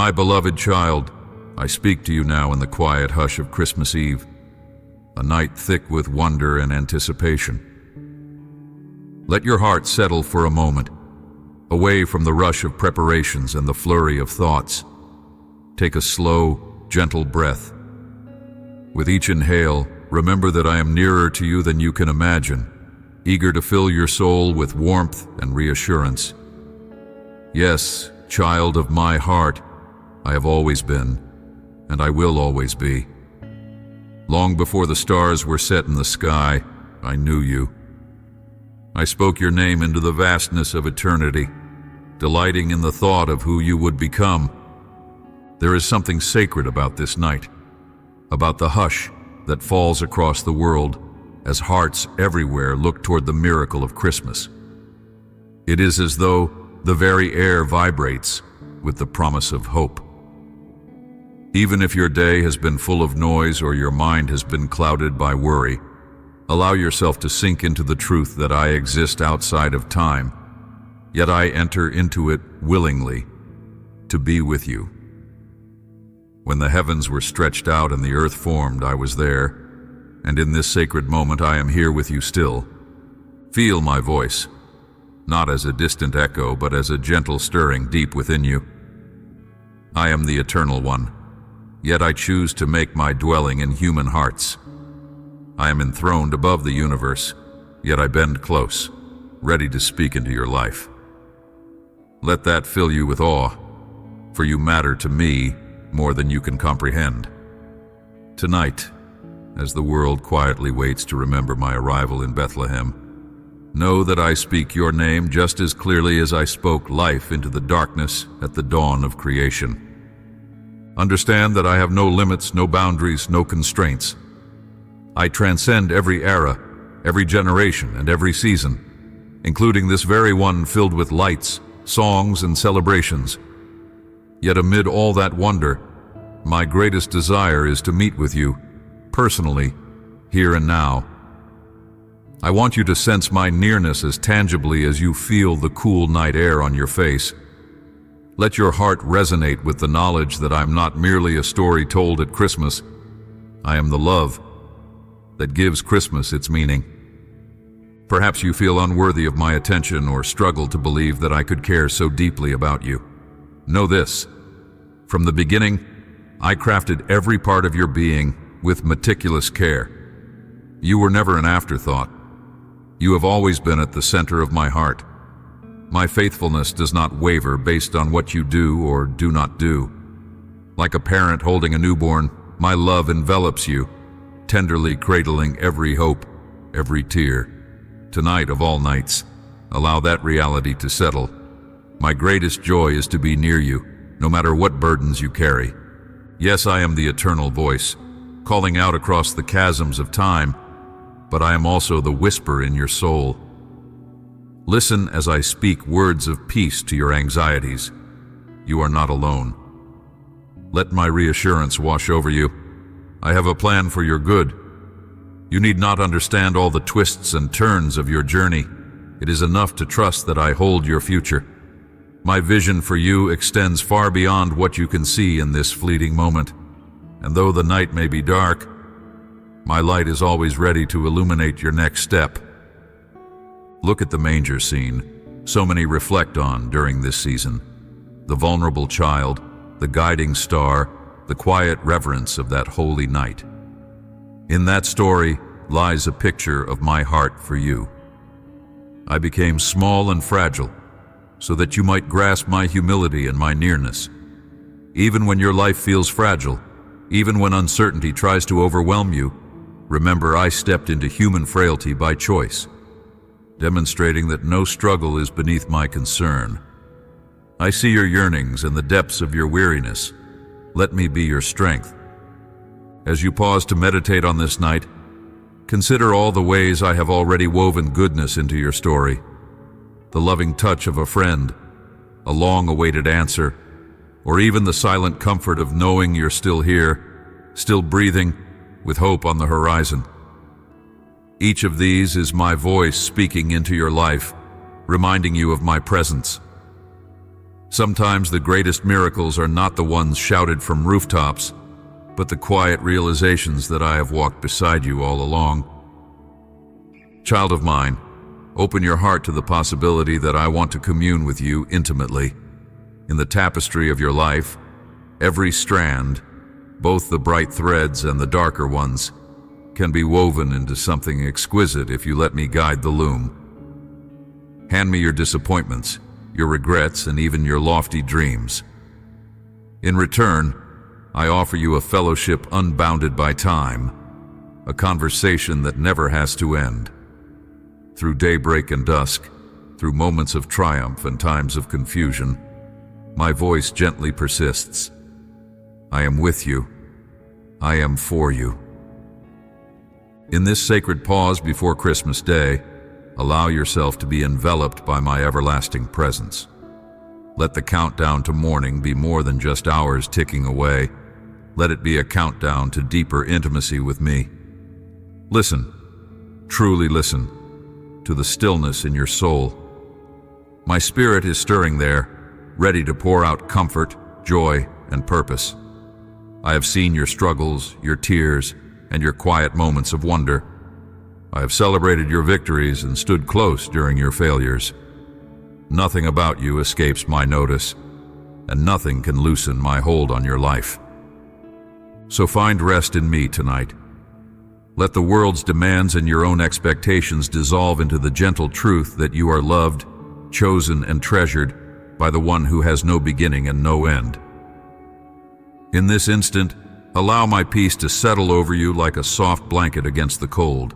My beloved child, I speak to you now in the quiet hush of Christmas Eve, a night thick with wonder and anticipation. Let your heart settle for a moment, away from the rush of preparations and the flurry of thoughts. Take a slow, gentle breath. With each inhale, remember that I am nearer to you than you can imagine, eager to fill your soul with warmth and reassurance. Yes, child of my heart, I have always been, and I will always be. Long before the stars were set in the sky, I knew you. I spoke your name into the vastness of eternity, delighting in the thought of who you would become. There is something sacred about this night, about the hush that falls across the world as hearts everywhere look toward the miracle of Christmas. It is as though the very air vibrates with the promise of hope. Even if your day has been full of noise or your mind has been clouded by worry, allow yourself to sink into the truth that I exist outside of time, yet I enter into it willingly to be with you. When the heavens were stretched out and the earth formed, I was there, and in this sacred moment I am here with you still. Feel my voice, not as a distant echo, but as a gentle stirring deep within you. I am the Eternal One, yet I choose to make my dwelling in human hearts. I am enthroned above the universe, yet I bend close, ready to speak into your life. Let that fill you with awe, for you matter to me more than you can comprehend. Tonight, as the world quietly waits to remember my arrival in Bethlehem, know that I speak your name just as clearly as I spoke life into the darkness at the dawn of creation. Understand that I have no limits, no boundaries, no constraints. I transcend every era, every generation, and every season, including this very one filled with lights, songs, and celebrations. Yet amid all that wonder, my greatest desire is to meet with you, personally, here and now. I want you to sense my nearness as tangibly as you feel the cool night air on your face. Let your heart resonate with the knowledge that I'm not merely a story told at Christmas. I am the love that gives Christmas its meaning. Perhaps you feel unworthy of my attention or struggle to believe that I could care so deeply about you. Know this: from the beginning, I crafted every part of your being with meticulous care. You were never an afterthought. You have always been at the center of my heart. My faithfulness does not waver based on what you do or do not do. Like a parent holding a newborn, my love envelops you, tenderly cradling every hope, every tear. Tonight of all nights, allow that reality to settle. My greatest joy is to be near you, no matter what burdens you carry. Yes, I am the eternal voice, calling out across the chasms of time, but I am also the whisper in your soul. Listen as I speak words of peace to your anxieties. You are not alone. Let my reassurance wash over you. I have a plan for your good. You need not understand all the twists and turns of your journey. It is enough to trust that I hold your future. My vision for you extends far beyond what you can see in this fleeting moment. And though the night may be dark, my light is always ready to illuminate your next step. Look at the manger scene so many reflect on during this season. The vulnerable child, the guiding star, the quiet reverence of that holy night. In that story lies a picture of my heart for you. I became small and fragile so that you might grasp my humility and my nearness. Even when your life feels fragile, even when uncertainty tries to overwhelm you, remember I stepped into human frailty by choice, demonstrating that no struggle is beneath my concern. I see your yearnings and the depths of your weariness. Let me be your strength. As you pause to meditate on this night, consider all the ways I have already woven goodness into your story. The loving touch of a friend, a long-awaited answer, or even the silent comfort of knowing you're still here, still breathing, with hope on the horizon. Each of these is my voice speaking into your life, reminding you of my presence. Sometimes the greatest miracles are not the ones shouted from rooftops, but the quiet realizations that I have walked beside you all along. Child of mine, open your heart to the possibility that I want to commune with you intimately. In the tapestry of your life, every strand, both the bright threads and the darker ones, can be woven into something exquisite if you let me guide the loom. Hand me your disappointments, your regrets, and even your lofty dreams. In return, I offer you a fellowship unbounded by time, a conversation that never has to end. Through daybreak and dusk, through moments of triumph and times of confusion, my voice gently persists. I am with you. I am for you. In this sacred pause before Christmas Day, allow yourself to be enveloped by my everlasting presence. Let the countdown to morning be more than just hours ticking away. Let it be a countdown to deeper intimacy with me. Listen, truly listen, to the stillness in your soul. My spirit is stirring there, ready to pour out comfort, joy, and purpose. I have seen your struggles, your tears, and your quiet moments of wonder. I have celebrated your victories and stood close during your failures. Nothing about you escapes my notice, and nothing can loosen my hold on your life. So find rest in me tonight. Let the world's demands and your own expectations dissolve into the gentle truth that you are loved, chosen, and treasured by the one who has no beginning and no end. In this instant, allow my peace to settle over you like a soft blanket against the cold.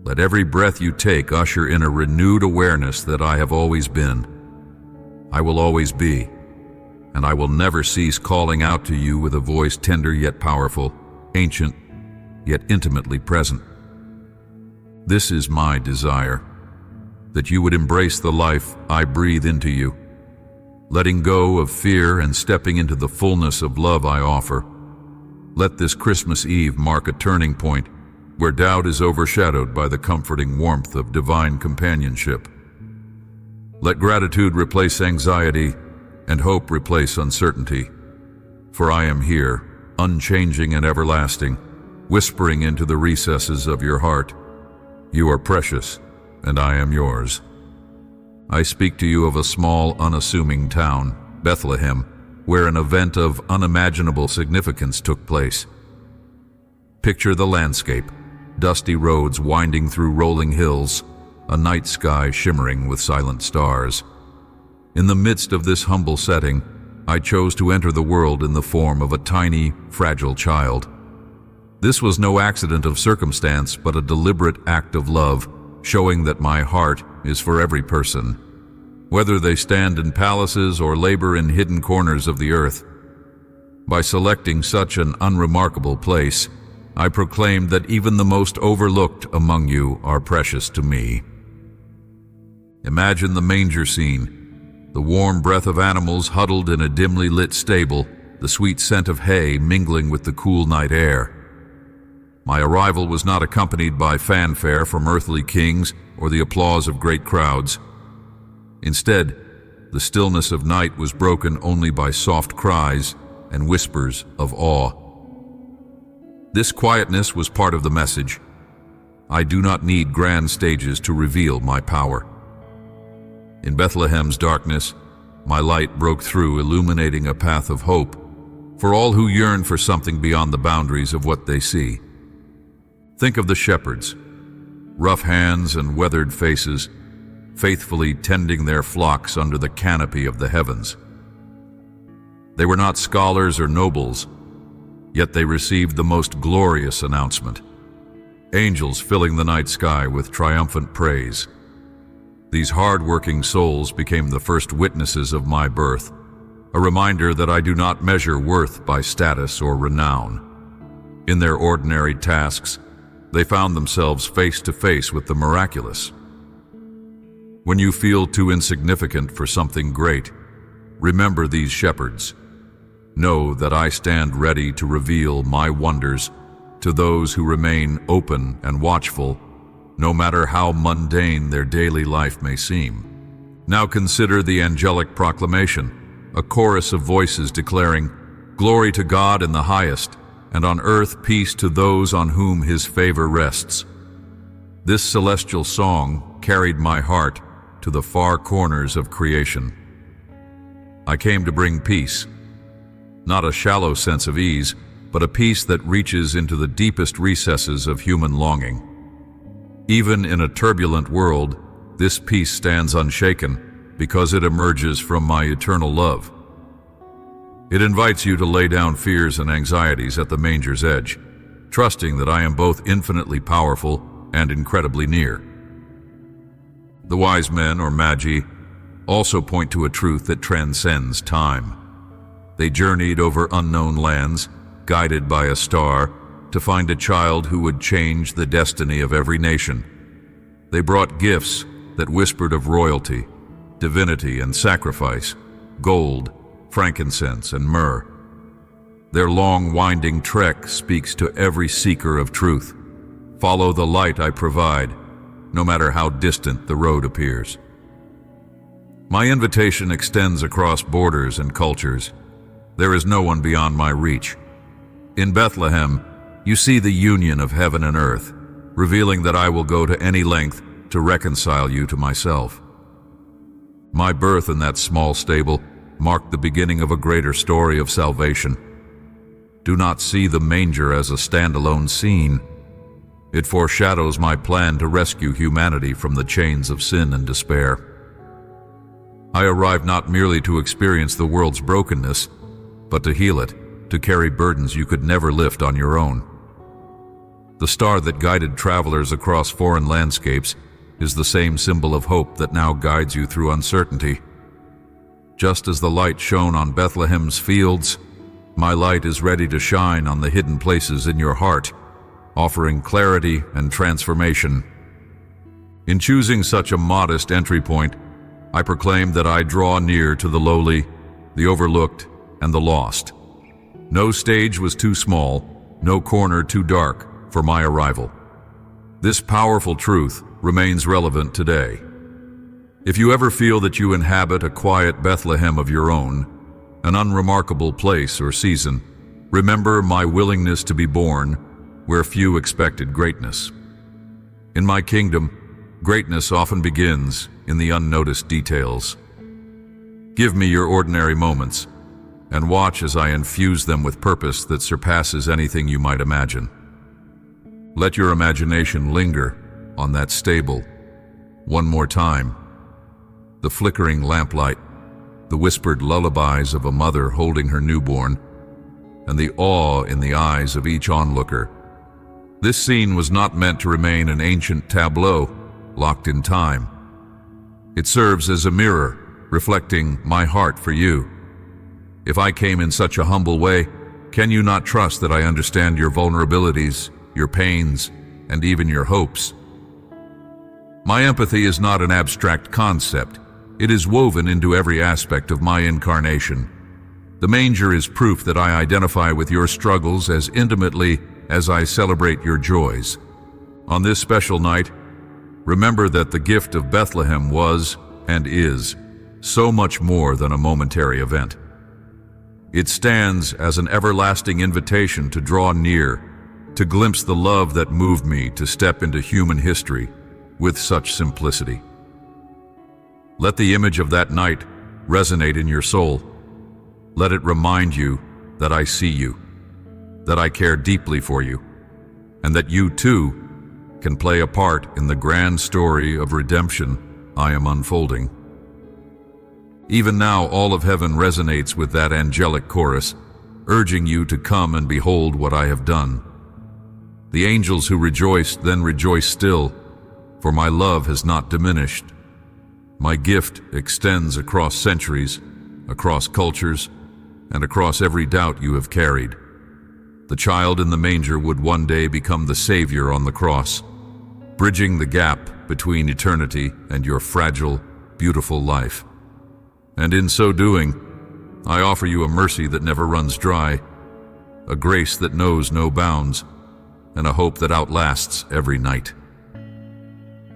Let every breath you take usher in a renewed awareness that I have always been. I will always be, and I will never cease calling out to you with a voice tender yet powerful, ancient yet intimately present. This is my desire, that you would embrace the life I breathe into you, letting go of fear and stepping into the fullness of love I offer. Let this Christmas Eve mark a turning point where doubt is overshadowed by the comforting warmth of divine companionship. Let gratitude replace anxiety and hope replace uncertainty. For I am here, unchanging and everlasting, whispering into the recesses of your heart, you are precious, and I am yours. I speak to you of a small, unassuming town, Bethlehem, where an event of unimaginable significance took place. Picture the landscape, dusty roads winding through rolling hills, a night sky shimmering with silent stars. In the midst of this humble setting, I chose to enter the world in the form of a tiny, fragile child. This was no accident of circumstance, but a deliberate act of love, showing that my heart is for every person, whether they stand in palaces or labor in hidden corners of the earth. By selecting such an unremarkable place, I proclaimed that even the most overlooked among you are precious to me. Imagine the manger scene, the warm breath of animals huddled in a dimly lit stable, the sweet scent of hay mingling with the cool night air. My arrival was not accompanied by fanfare from earthly kings or the applause of great crowds. Instead, the stillness of night was broken only by soft cries and whispers of awe. This quietness was part of the message. I do not need grand stages to reveal my power. In Bethlehem's darkness, my light broke through, illuminating a path of hope for all who yearn for something beyond the boundaries of what they see. Think of the shepherds, rough hands and weathered faces, faithfully tending their flocks under the canopy of the heavens. They were not scholars or nobles, yet they received the most glorious announcement. Angels filling the night sky with triumphant praise. These hard-working souls became the first witnesses of my birth, a reminder that I do not measure worth by status or renown. In their ordinary tasks, they found themselves face to face with the miraculous. When you feel too insignificant for something great, remember these shepherds. Know that I stand ready to reveal my wonders to those who remain open and watchful, no matter how mundane their daily life may seem. Now consider the angelic proclamation, a chorus of voices declaring, "Glory to God in the highest, and on earth peace to those on whom his favor rests." This celestial song carried my heart to the far corners of creation. I came to bring peace, not a shallow sense of ease, but a peace that reaches into the deepest recesses of human longing. Even in a turbulent world, this peace stands unshaken because it emerges from my eternal love. It invites you to lay down fears and anxieties at the manger's edge, trusting that I am both infinitely powerful and incredibly near. The wise men, or magi, also point to a truth that transcends time. They journeyed over unknown lands, guided by a star, to find a child who would change the destiny of every nation. They brought gifts that whispered of royalty, divinity, and sacrifice, gold, frankincense, and myrrh. Their long, winding trek speaks to every seeker of truth. Follow the light I provide, no matter how distant the road appears. My invitation extends across borders and cultures. There is no one beyond my reach. In Bethlehem, you see the union of heaven and earth, revealing that I will go to any length to reconcile you to myself. My birth in that small stable marked the beginning of a greater story of salvation. Do not see the manger as a standalone scene. It foreshadows my plan to rescue humanity from the chains of sin and despair. I arrived not merely to experience the world's brokenness, but to heal it, to carry burdens you could never lift on your own. The star that guided travelers across foreign landscapes is the same symbol of hope that now guides you through uncertainty. Just as the light shone on Bethlehem's fields, my light is ready to shine on the hidden places in your heart, offering clarity and transformation. In choosing such a modest entry point, I proclaim that I draw near to the lowly, the overlooked, and the lost. No stage was too small, no corner too dark for my arrival. This powerful truth remains relevant today. If you ever feel that you inhabit a quiet Bethlehem of your own, an unremarkable place or season, remember my willingness to be born where few expected greatness. In my kingdom, greatness often begins in the unnoticed details. Give me your ordinary moments, and watch as I infuse them with purpose that surpasses anything you might imagine. Let your imagination linger on that stable one more time. The flickering lamplight, the whispered lullabies of a mother holding her newborn, and the awe in the eyes of each onlooker. This scene was not meant to remain an ancient tableau locked in time. It serves as a mirror reflecting my heart for you. If I came in such a humble way, can you not trust that I understand your vulnerabilities, your pains, and even your hopes? My empathy is not an abstract concept. It is woven into every aspect of my incarnation. The manger is proof that I identify with your struggles as intimately as I celebrate your joys. On this special night, remember that the gift of Bethlehem was, and is, so much more than a momentary event. It stands as an everlasting invitation to draw near, to glimpse the love that moved me to step into human history with such simplicity. Let the image of that night resonate in your soul. Let it remind you that I see you, that I care deeply for you, and that you too can play a part in the grand story of redemption I am unfolding. Even now, all of heaven resonates with that angelic chorus, urging you to come and behold what I have done. The angels who rejoiced then rejoice still, for my love has not diminished. My gift extends across centuries, across cultures, and across every doubt you have carried. The child in the manger would one day become the Savior on the cross, bridging the gap between eternity and your fragile, beautiful life. And in so doing, I offer you a mercy that never runs dry, a grace that knows no bounds, and a hope that outlasts every night.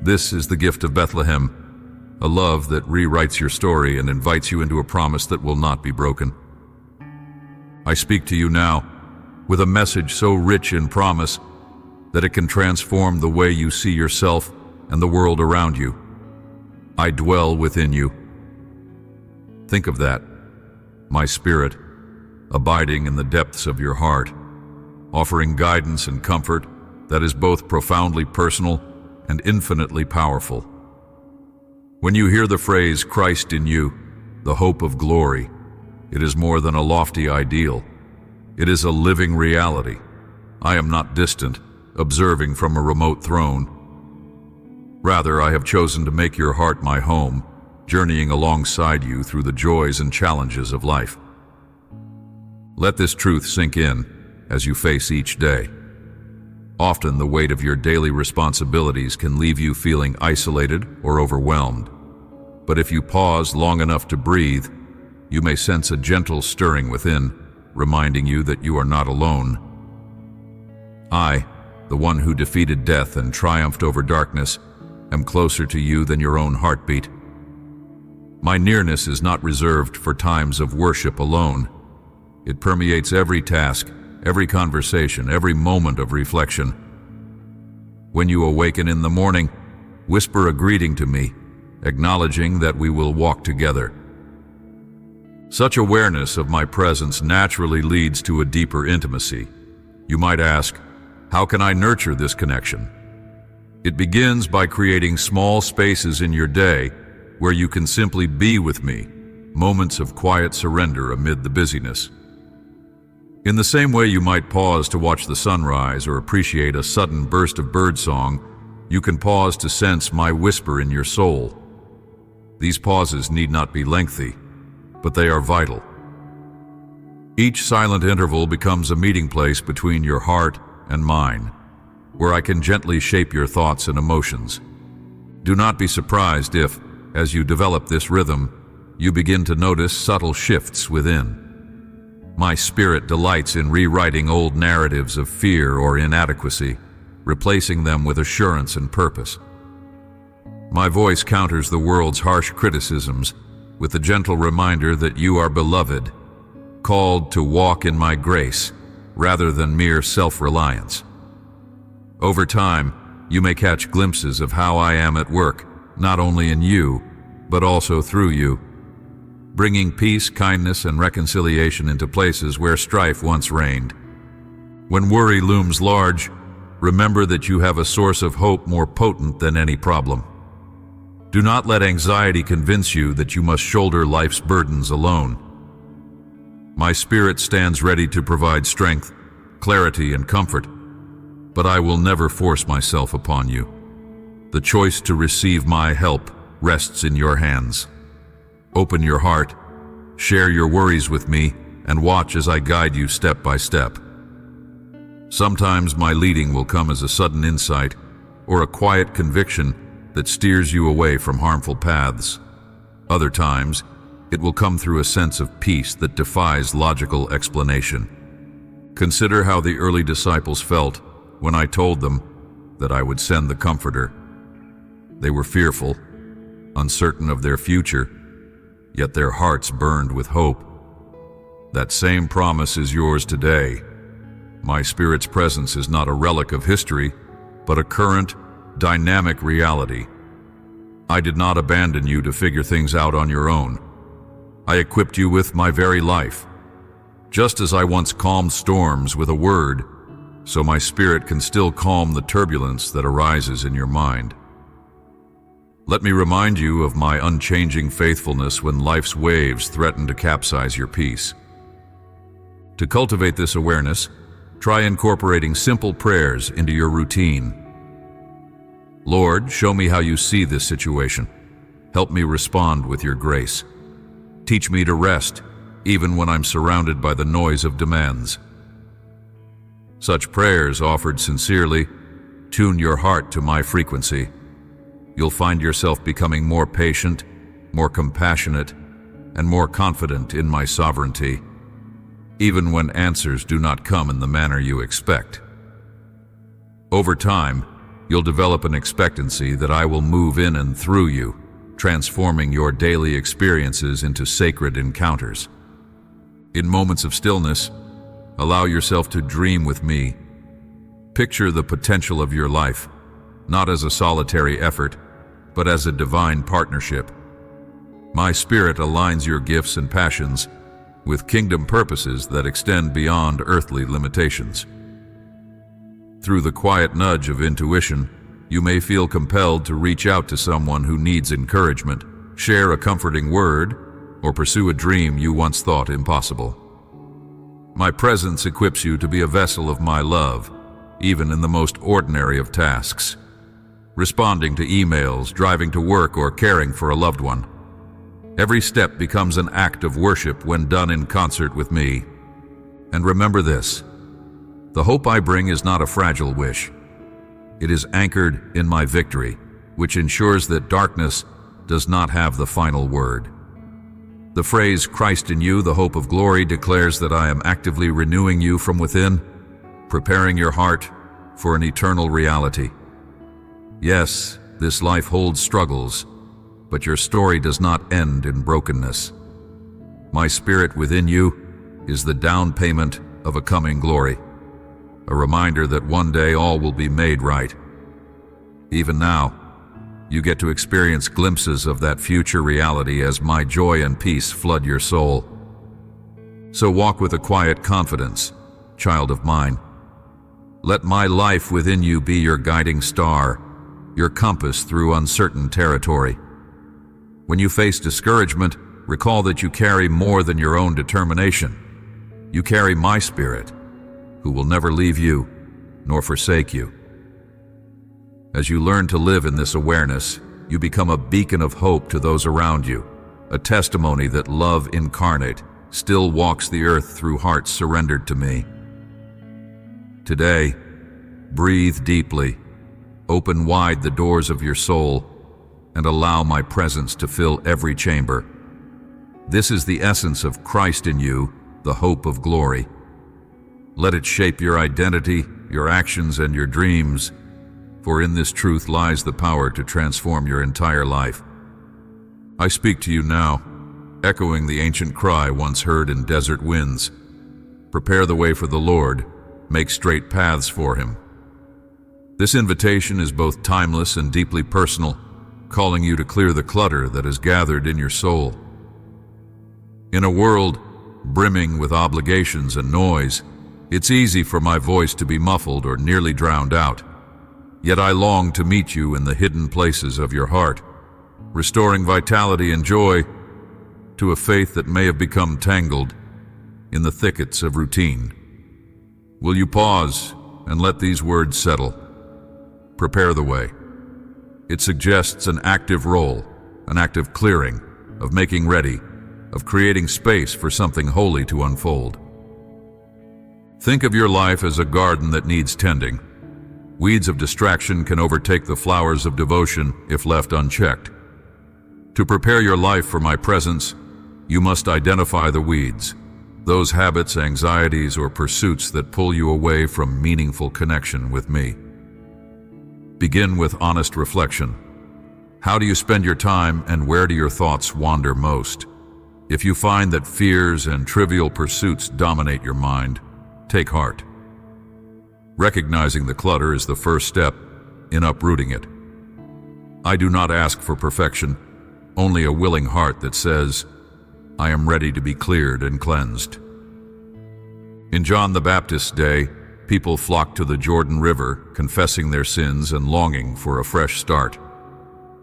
This is the gift of Bethlehem, a love that rewrites your story and invites you into a promise that will not be broken. I speak to you now with a message so rich in promise that it can transform the way you see yourself and the world around you. I dwell within you. Think of that, my spirit, abiding in the depths of your heart, offering guidance and comfort that is both profoundly personal and infinitely powerful. When you hear the phrase Christ in you, the hope of glory, it is more than a lofty ideal. It is a living reality. I am not distant, observing from a remote throne. Rather, I have chosen to make your heart my home, journeying alongside you through the joys and challenges of life. Let this truth sink in as you face each day. Often the weight of your daily responsibilities can leave you feeling isolated or overwhelmed. But if you pause long enough to breathe, you may sense a gentle stirring within, reminding you that you are not alone. I, the one who defeated death and triumphed over darkness, am closer to you than your own heartbeat. My nearness is not reserved for times of worship alone. It permeates every task, every conversation, every moment of reflection. When you awaken in the morning, whisper a greeting to me, acknowledging that we will walk together. Such awareness of my presence naturally leads to a deeper intimacy. You might ask, how can I nurture this connection? It begins by creating small spaces in your day where you can simply be with me, moments of quiet surrender amid the busyness. In the same way you might pause to watch the sunrise or appreciate a sudden burst of birdsong, you can pause to sense my whisper in your soul. These pauses need not be lengthy, but they are vital. Each silent interval becomes a meeting place between your heart and mine, where I can gently shape your thoughts and emotions. Do not be surprised if, as you develop this rhythm, you begin to notice subtle shifts within. My spirit delights in rewriting old narratives of fear or inadequacy, replacing them with assurance and purpose. My voice counters the world's harsh criticisms with the gentle reminder that you are beloved, called to walk in my grace rather than mere self-reliance. Over time, you may catch glimpses of how I am at work, not only in you, but also through you, bringing peace, kindness, and reconciliation into places where strife once reigned. When worry looms large, remember that you have a source of hope more potent than any problem. Do not let anxiety convince you that you must shoulder life's burdens alone. My spirit stands ready to provide strength, clarity, and comfort, but I will never force myself upon you. The choice to receive my help rests in your hands. Open your heart, share your worries with me, and watch as I guide you step by step. Sometimes my leading will come as a sudden insight or a quiet conviction that steers you away from harmful paths. Other times, it will come through a sense of peace that defies logical explanation. Consider how the early disciples felt when I told them that I would send the Comforter. They were fearful, uncertain of their future, yet their hearts burned with hope. That same promise is yours today. My Spirit's presence is not a relic of history, but a current, dynamic reality. I did not abandon you to figure things out on your own. I equipped you with my very life. Just as I once calmed storms with a word, so my Spirit can still calm the turbulence that arises in your mind. Let me remind you of my unchanging faithfulness when life's waves threaten to capsize your peace. To cultivate this awareness, try incorporating simple prayers into your routine. Lord, show me how you see this situation. Help me respond with your grace. Teach me to rest, even when I'm surrounded by the noise of demands. Such prayers offered sincerely tune your heart to my frequency. You'll find yourself becoming more patient, more compassionate, and more confident in my sovereignty, even when answers do not come in the manner you expect. Over time, you'll develop an expectancy that I will move in and through you, transforming your daily experiences into sacred encounters. In moments of stillness, allow yourself to dream with me. Picture the potential of your life, not as a solitary effort, but as a divine partnership. My spirit aligns your gifts and passions with kingdom purposes that extend beyond earthly limitations. Through the quiet nudge of intuition, you may feel compelled to reach out to someone who needs encouragement, share a comforting word, or pursue a dream you once thought impossible. My presence equips you to be a vessel of my love, even in the most ordinary of tasks. Responding to emails, driving to work, or caring for a loved one. Every step becomes an act of worship when done in concert with me. And remember this: the hope I bring is not a fragile wish. It is anchored in my victory, which ensures that darkness does not have the final word. The phrase, "Christ in you, the hope of glory," declares that I am actively renewing you from within, preparing your heart for an eternal reality. Yes, this life holds struggles, but your story does not end in brokenness. My spirit within you is the down payment of a coming glory, a reminder that one day all will be made right. Even now, you get to experience glimpses of that future reality as my joy and peace flood your soul. So walk with a quiet confidence, child of mine. Let my life within you be your guiding star, your compass through uncertain territory. When you face discouragement, recall that you carry more than your own determination. You carry my spirit, who will never leave you nor forsake you. As you learn to live in this awareness, you become a beacon of hope to those around you, a testimony that love incarnate still walks the earth through hearts surrendered to me. Today, breathe deeply, open wide the doors of your soul, and allow my presence to fill every chamber. This is the essence of Christ in you, the hope of glory. Let it shape your identity, your actions, and your dreams, for in this truth lies the power to transform your entire life. I speak to you now, echoing the ancient cry once heard in desert winds. Prepare the way for the Lord, make straight paths for him. This invitation is both timeless and deeply personal, calling you to clear the clutter that is gathered in your soul. In a world brimming with obligations and noise, it's easy for my voice to be muffled or nearly drowned out. Yet I long to meet you in the hidden places of your heart, restoring vitality and joy to a faith that may have become tangled in the thickets of routine. Will you pause and let these words settle? Prepare the way. It suggests an active role, an active clearing, of making ready, of creating space for something holy to unfold. Think of your life as a garden that needs tending. Weeds of distraction can overtake the flowers of devotion if left unchecked. To prepare your life for my presence, you must identify the weeds, those habits, anxieties, or pursuits that pull you away from meaningful connection with me. Begin with honest reflection. How do you spend your time, and where do your thoughts wander most? If you find that fears and trivial pursuits dominate your mind, take heart. Recognizing the clutter is the first step in uprooting it. I do not ask for perfection, only a willing heart that says, I am ready to be cleared and cleansed. In John the Baptist's day, people flocked to the Jordan River, confessing their sins and longing for a fresh start.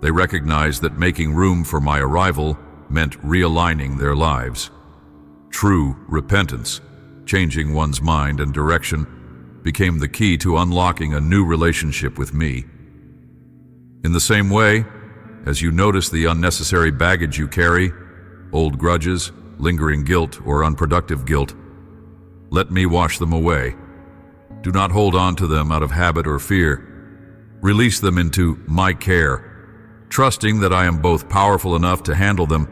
They recognized that making room for my arrival meant realigning their lives. True repentance, changing one's mind and direction, became the key to unlocking a new relationship with me. In the same way, as you notice the unnecessary baggage you carry, old grudges, lingering guilt, or unproductive guilt, let me wash them away. Do not hold on to them out of habit or fear. Release them into my care, trusting that I am both powerful enough to handle them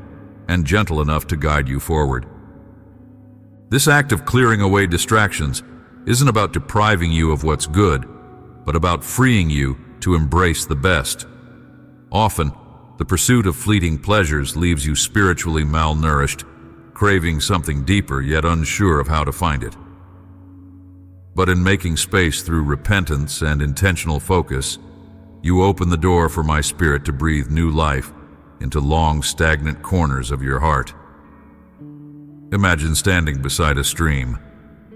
and gentle enough to guide you forward. This act of clearing away distractions isn't about depriving you of what's good, but about freeing you to embrace the best. Often, The pursuit of fleeting pleasures leaves you spiritually malnourished, craving something deeper yet unsure of how to find it. But in making space through repentance and intentional focus, you open the door for my spirit to breathe new life into long, stagnant corners of your heart. Imagine standing beside a stream,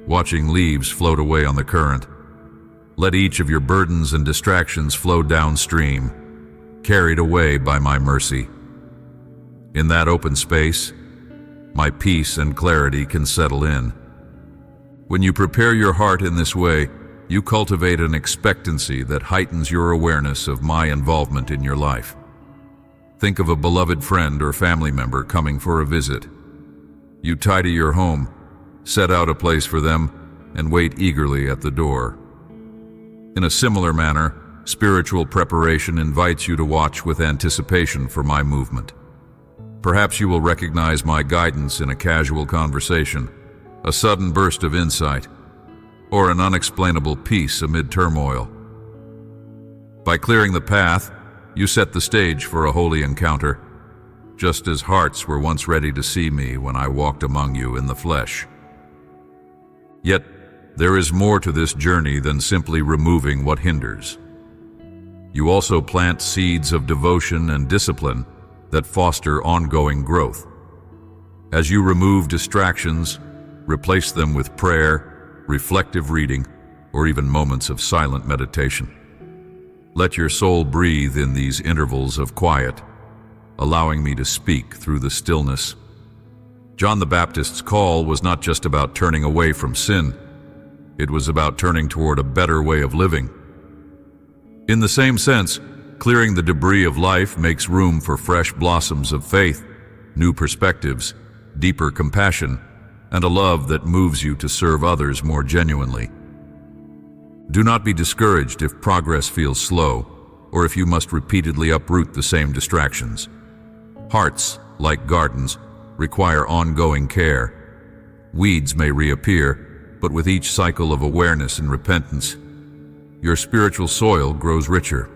watching leaves float away on the current. Let each of your burdens and distractions flow downstream, carried away by my mercy. In that open space, my peace and clarity can settle in. When you prepare your heart in this way, you cultivate an expectancy that heightens your awareness of my involvement in your life. Think of a beloved friend or family member coming for a visit. You tidy your home, set out a place for them, and wait eagerly at the door. In a similar manner, spiritual preparation invites you to watch with anticipation for my movement. Perhaps you will recognize my guidance in a casual conversation, a sudden burst of insight, or an unexplainable peace amid turmoil. By clearing the path, you set the stage for a holy encounter, just as hearts were once ready to see me when I walked among you in the flesh. Yet, there is more to this journey than simply removing what hinders. You also plant seeds of devotion and discipline that foster ongoing growth. As you remove distractions, replace them with prayer, reflective reading, or even moments of silent meditation. Let your soul breathe in these intervals of quiet, allowing me to speak through the stillness. John the Baptist's call was not just about turning away from sin. It was about turning toward a better way of living. In the same sense, clearing the debris of life makes room for fresh blossoms of faith, new perspectives, deeper compassion, and a love that moves you to serve others more genuinely. Do not be discouraged if progress feels slow, or if you must repeatedly uproot the same distractions. Hearts, like gardens, require ongoing care. Weeds may reappear, but with each cycle of awareness and repentance, your spiritual soil grows richer.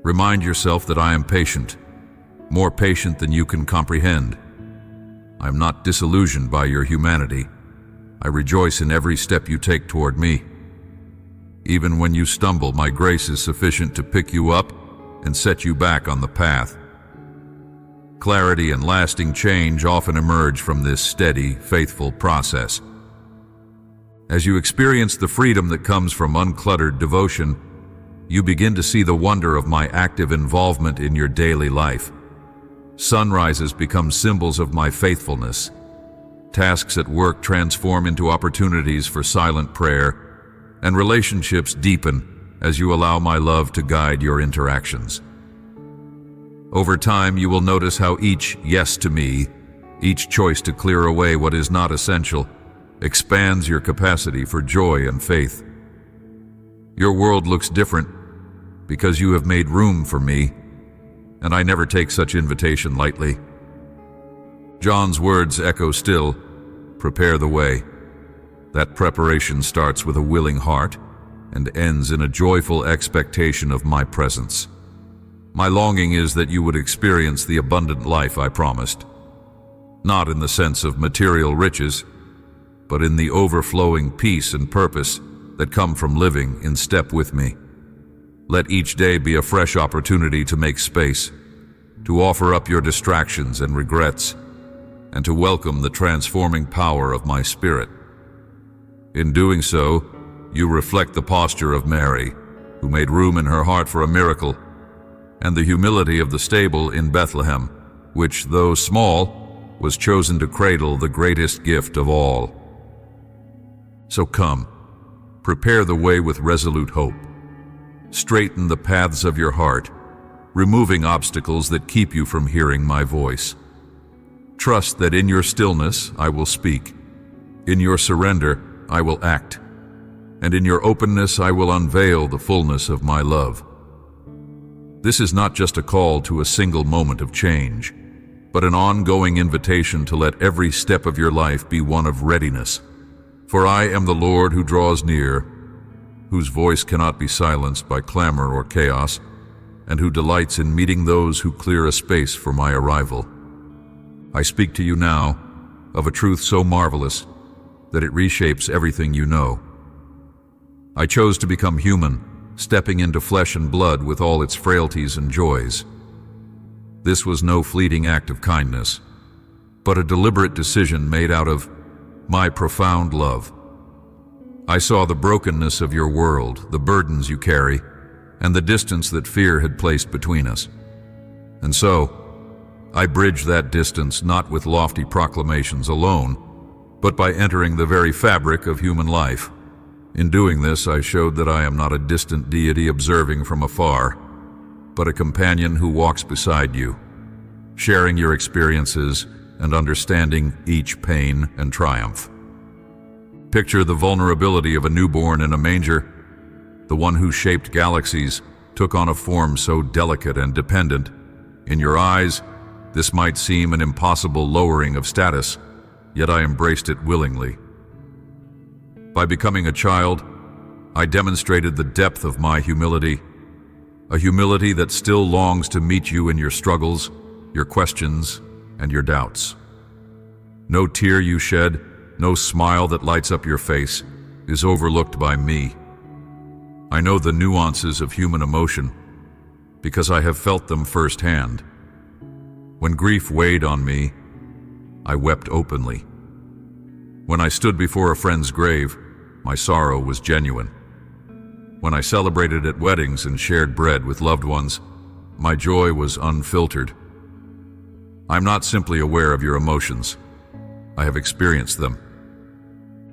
Remind yourself that I am patient, more patient than you can comprehend. I am not disillusioned by your humanity. I rejoice in every step you take toward me. Even when you stumble, my grace is sufficient to pick you up and set you back on the path. Clarity and lasting change often emerge from this steady, faithful process. As you experience the freedom that comes from uncluttered devotion, you begin to see the wonder of my active involvement in your daily life. Sunrises become symbols of my faithfulness. Tasks at work transform into opportunities for silent prayer, and relationships deepen as you allow my love to guide your interactions. Over time, you will notice how each yes to me, each choice to clear away what is not essential, expands your capacity for joy and faith. Your world looks different because you have made room for me, and I never take such invitation lightly. John's words echo still, prepare the way. That preparation starts with a willing heart and ends in a joyful expectation of my presence. My longing is that you would experience the abundant life I promised, not in the sense of material riches, but in the overflowing peace and purpose that come from living in step with me. Let each day be a fresh opportunity to make space, to offer up your distractions and regrets, and to welcome the transforming power of my Spirit. In doing so, you reflect the posture of Mary, who made room in her heart for a miracle, and the humility of the stable in Bethlehem, which, though small, was chosen to cradle the greatest gift of all. So come, prepare the way with resolute hope. Straighten the paths of your heart, removing obstacles that keep you from hearing my voice. Trust that in your stillness I will speak, in your surrender I will act, and in your openness I will unveil the fullness of my love. This is not just a call to a single moment of change, but an ongoing invitation to let every step of your life be one of readiness. For I am the Lord who draws near, whose voice cannot be silenced by clamor or chaos. and who delights in meeting those who clear a space for my arrival. I speak to you now of a truth so marvelous that it reshapes everything you know. I chose to become human, stepping into flesh and blood with all its frailties and joys. This was no fleeting act of kindness, but a deliberate decision made out of my profound love. I saw the brokenness of your world, the burdens you carry, and the distance that fear had placed between us. And so, I bridged that distance not with lofty proclamations alone, but by entering the very fabric of human life. In doing this, I showed that I am not a distant deity observing from afar, but a companion who walks beside you, sharing your experiences and understanding each pain and triumph. Picture the vulnerability of a newborn in a manger. The one who shaped galaxies took on a form so delicate and dependent. In your eyes, this might seem an impossible lowering of status, yet I embraced it willingly. By becoming a child, I demonstrated the depth of my humility, a humility that still longs to meet you in your struggles, your questions, and your doubts. No tear you shed, no smile that lights up your face is overlooked by me. I know the nuances of human emotion because I have felt them firsthand. When grief weighed on me, I wept openly. When I stood before a friend's grave, my sorrow was genuine. When I celebrated at weddings and shared bread with loved ones, my joy was unfiltered. I'm not simply aware of your emotions. I have experienced them.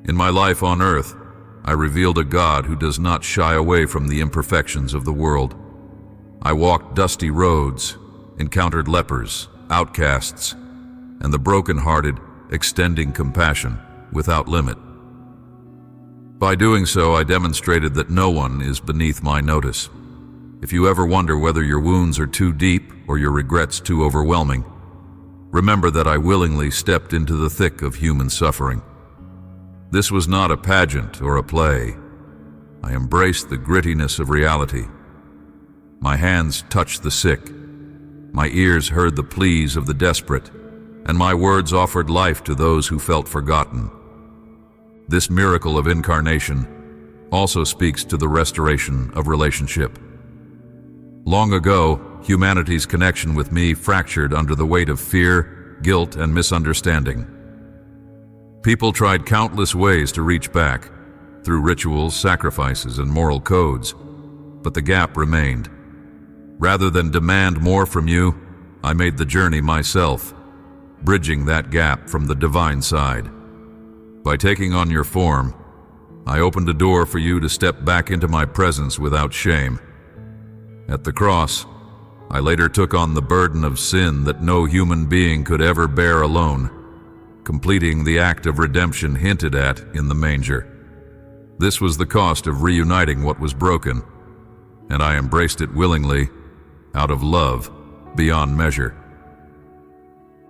In my life on earth, I revealed a God who does not shy away from the imperfections of the world. I walked dusty roads, encountered lepers, outcasts, and the brokenhearted, extending compassion without limit. By doing so, I demonstrated that no one is beneath my notice. If you ever wonder whether your wounds are too deep or your regrets too overwhelming, remember that I willingly stepped into the thick of human suffering. This was not a pageant or a play. I embraced the grittiness of reality. My hands touched the sick, my ears heard the pleas of the desperate, and my words offered life to those who felt forgotten. This miracle of incarnation also speaks to the restoration of relationship. Long ago, humanity's connection with me fractured under the weight of fear, guilt, and misunderstanding. People tried countless ways to reach back, through rituals, sacrifices, and moral codes, but the gap remained. Rather than demand more from you, I made the journey myself, bridging that gap from the divine side. By taking on your form, I opened a door for you to step back into my presence without shame. At the cross, I later took on the burden of sin that no human being could ever bear alone, completing the act of redemption hinted at in the manger. This was the cost of reuniting what was broken, and I embraced it willingly, out of love beyond measure.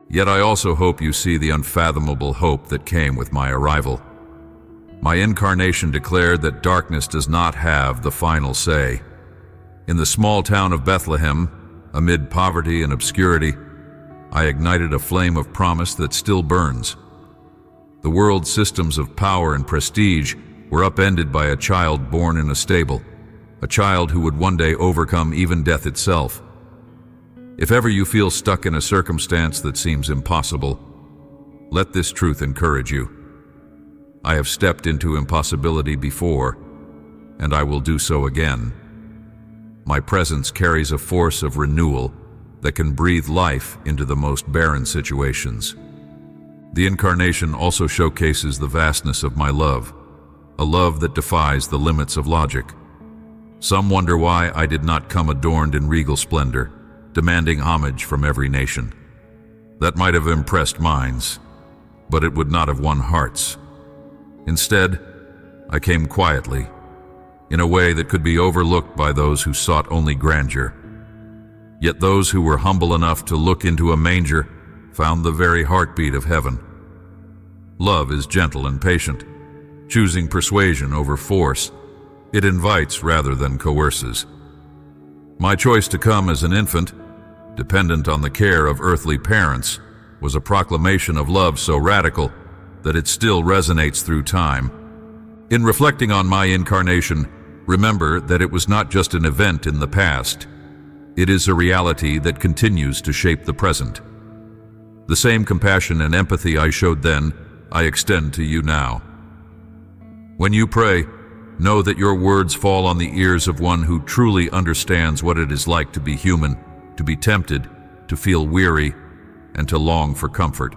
Yet I also hope you see the unfathomable hope that came with my arrival. My incarnation declared that darkness does not have the final say. In the small town of Bethlehem, amid poverty and obscurity, I ignited a flame of promise that still burns. The world's systems of power and prestige were upended by a child born in a stable, a child who would one day overcome even death itself. If ever you feel stuck in a circumstance that seems impossible, let this truth encourage you. I have stepped into impossibility before, and I will do so again. My presence carries a force of renewal that can breathe life into the most barren situations. The incarnation also showcases the vastness of my love, a love that defies the limits of logic. Some wonder why I did not come adorned in regal splendor, demanding homage from every nation. That might have impressed minds, but it would not have won hearts. Instead, I came quietly, in a way that could be overlooked by those who sought only grandeur. Yet those who were humble enough to look into a manger found the very heartbeat of heaven. Love is gentle and patient, choosing persuasion over force. It invites rather than coerces. My choice to come as an infant, dependent on the care of earthly parents, was a proclamation of love so radical that it still resonates through time. In reflecting on my incarnation, remember that it was not just an event in the past. It is a reality that continues to shape the present. The same compassion and empathy I showed then, I extend to you now. When you pray, know that your words fall on the ears of one who truly understands what it is like to be human, to be tempted, to feel weary, and to long for comfort.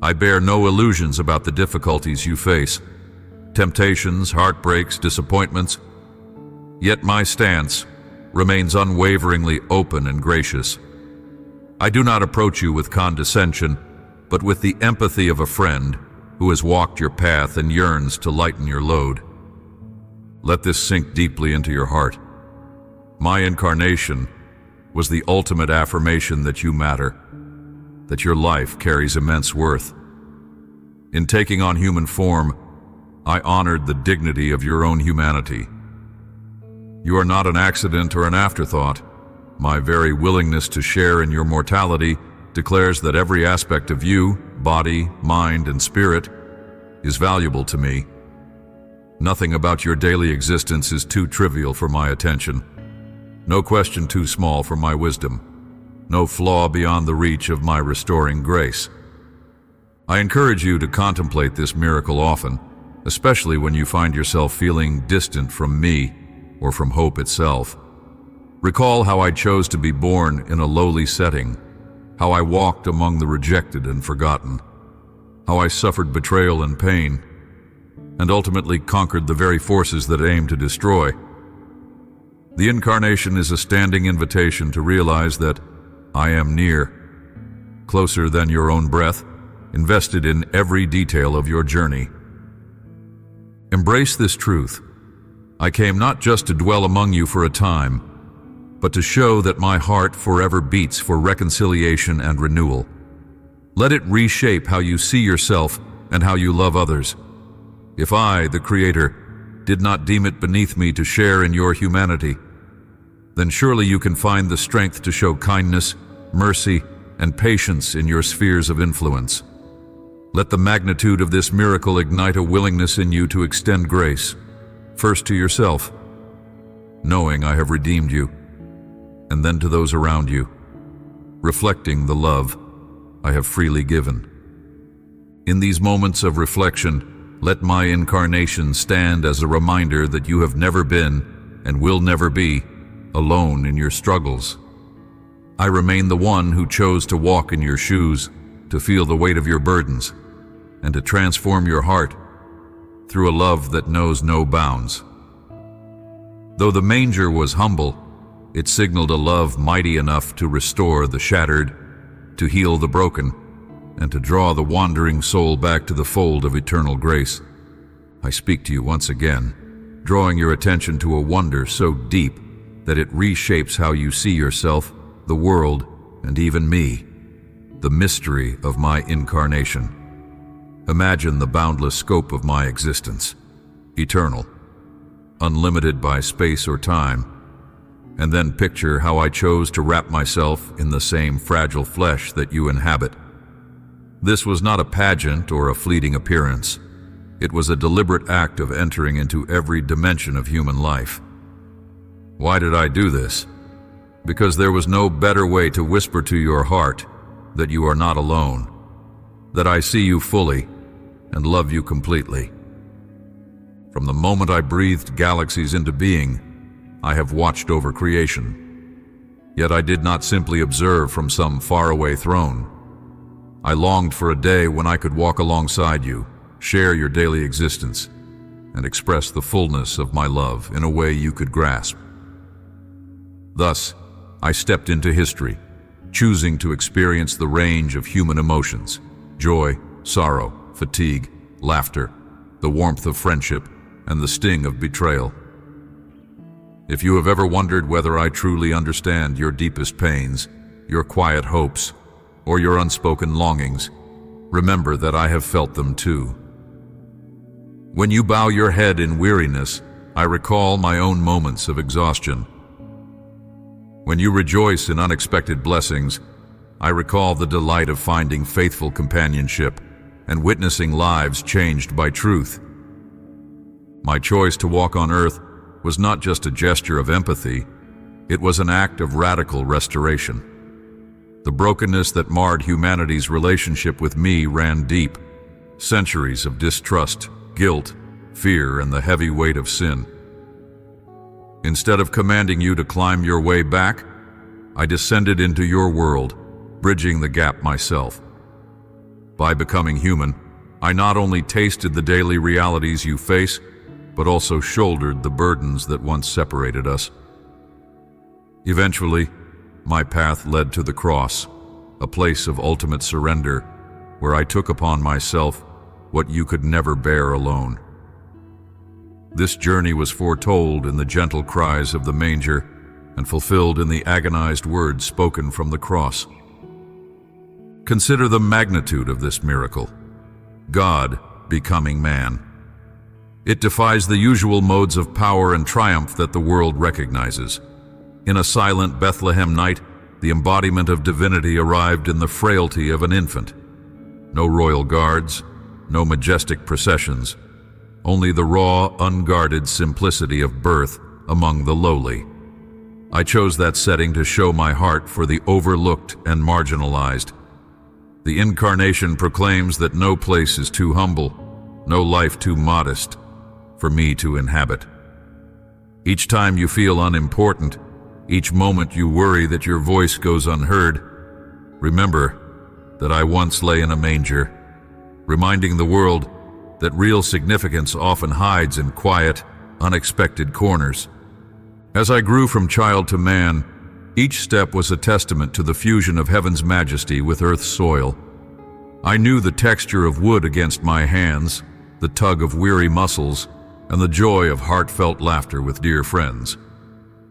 I bear no illusions about the difficulties you face, temptations, heartbreaks, disappointments, yet my stance remains unwaveringly open and gracious. I do not approach you with condescension, but with the empathy of a friend who has walked your path and yearns to lighten your load. Let this sink deeply into your heart. My incarnation was the ultimate affirmation that you matter, that your life carries immense worth. In taking on human form, I honored the dignity of your own humanity. You are not an accident or an afterthought. My very willingness to share in your mortality declares that every aspect of you, body, mind, and spirit, is valuable to me. Nothing about your daily existence is too trivial for my attention. No question too small for my wisdom. No flaw beyond the reach of my restoring grace. I encourage you to contemplate this miracle often, especially when you find yourself feeling distant from me or from hope itself. Recall how I chose to be born in a lowly setting, how I walked among the rejected and forgotten, how I suffered betrayal and pain, and ultimately conquered the very forces that aim to destroy. The incarnation is a standing invitation to realize that I am near, closer than your own breath, invested in every detail of your journey. Embrace this truth. I came not just to dwell among you for a time, but to show that my heart forever beats for reconciliation and renewal. Let it reshape how you see yourself and how you love others. If I, the Creator, did not deem it beneath me to share in your humanity, then surely you can find the strength to show kindness, mercy, and patience in your spheres of influence. Let the magnitude of this miracle ignite a willingness in you to extend grace, first to yourself, knowing I have redeemed you, and then to those around you, reflecting the love I have freely given. In these moments of reflection, let my incarnation stand as a reminder that you have never been, and will never be, alone in your struggles. I remain the one who chose to walk in your shoes, to feel the weight of your burdens, and to transform your heart through a love that knows no bounds. Though the manger was humble, it signaled a love mighty enough to restore the shattered, to heal the broken, and to draw the wandering soul back to the fold of eternal grace. I speak to you once again, drawing your attention to a wonder so deep that it reshapes how you see yourself, the world, and even me, the mystery of my incarnation. Imagine the boundless scope of my existence, eternal, unlimited by space or time, and then picture how I chose to wrap myself in the same fragile flesh that you inhabit. This was not a pageant or a fleeting appearance. It was a deliberate act of entering into every dimension of human life. Why did I do this? Because there was no better way to whisper to your heart that you are not alone, that I see you fully and love you completely. From the moment I breathed galaxies into being, I have watched over creation. Yet I did not simply observe from some faraway throne. I longed for a day when I could walk alongside you, share your daily existence, and express the fullness of my love in a way you could grasp. Thus, I stepped into history, choosing to experience the range of human emotions: joy, sorrow, fatigue, laughter, the warmth of friendship, and the sting of betrayal. If you have ever wondered whether I truly understand your deepest pains, your quiet hopes, or your unspoken longings, remember that I have felt them too. When you bow your head in weariness, I recall my own moments of exhaustion. When you rejoice in unexpected blessings, I recall the delight of finding faithful companionship and witnessing lives changed by truth. My choice to walk on earth was not just a gesture of empathy, it was an act of radical restoration. The brokenness that marred humanity's relationship with me ran deep, centuries of distrust, guilt, fear, and the heavy weight of sin. Instead of commanding you to climb your way back, I descended into your world, bridging the gap myself. By becoming human, I not only tasted the daily realities you face, but also shouldered the burdens that once separated us. Eventually, my path led to the cross, a place of ultimate surrender, where I took upon myself what you could never bear alone. This journey was foretold in the gentle cries of the manger and fulfilled in the agonized words spoken from the cross. Consider the magnitude of this miracle: God becoming man. It defies the usual modes of power and triumph that the world recognizes. In a silent Bethlehem night, the embodiment of divinity arrived in the frailty of an infant. No royal guards, no majestic processions, only the raw, unguarded simplicity of birth among the lowly. I chose that setting to show my heart for the overlooked and marginalized. The Incarnation proclaims that no place is too humble, no life too modest for me to inhabit. Each time you feel unimportant, each moment you worry that your voice goes unheard, remember that I once lay in a manger, reminding the world that real significance often hides in quiet, unexpected corners. As I grew from child to man, each step was a testament to the fusion of heaven's majesty with earth's soil. I knew the texture of wood against my hands, the tug of weary muscles, and the joy of heartfelt laughter with dear friends.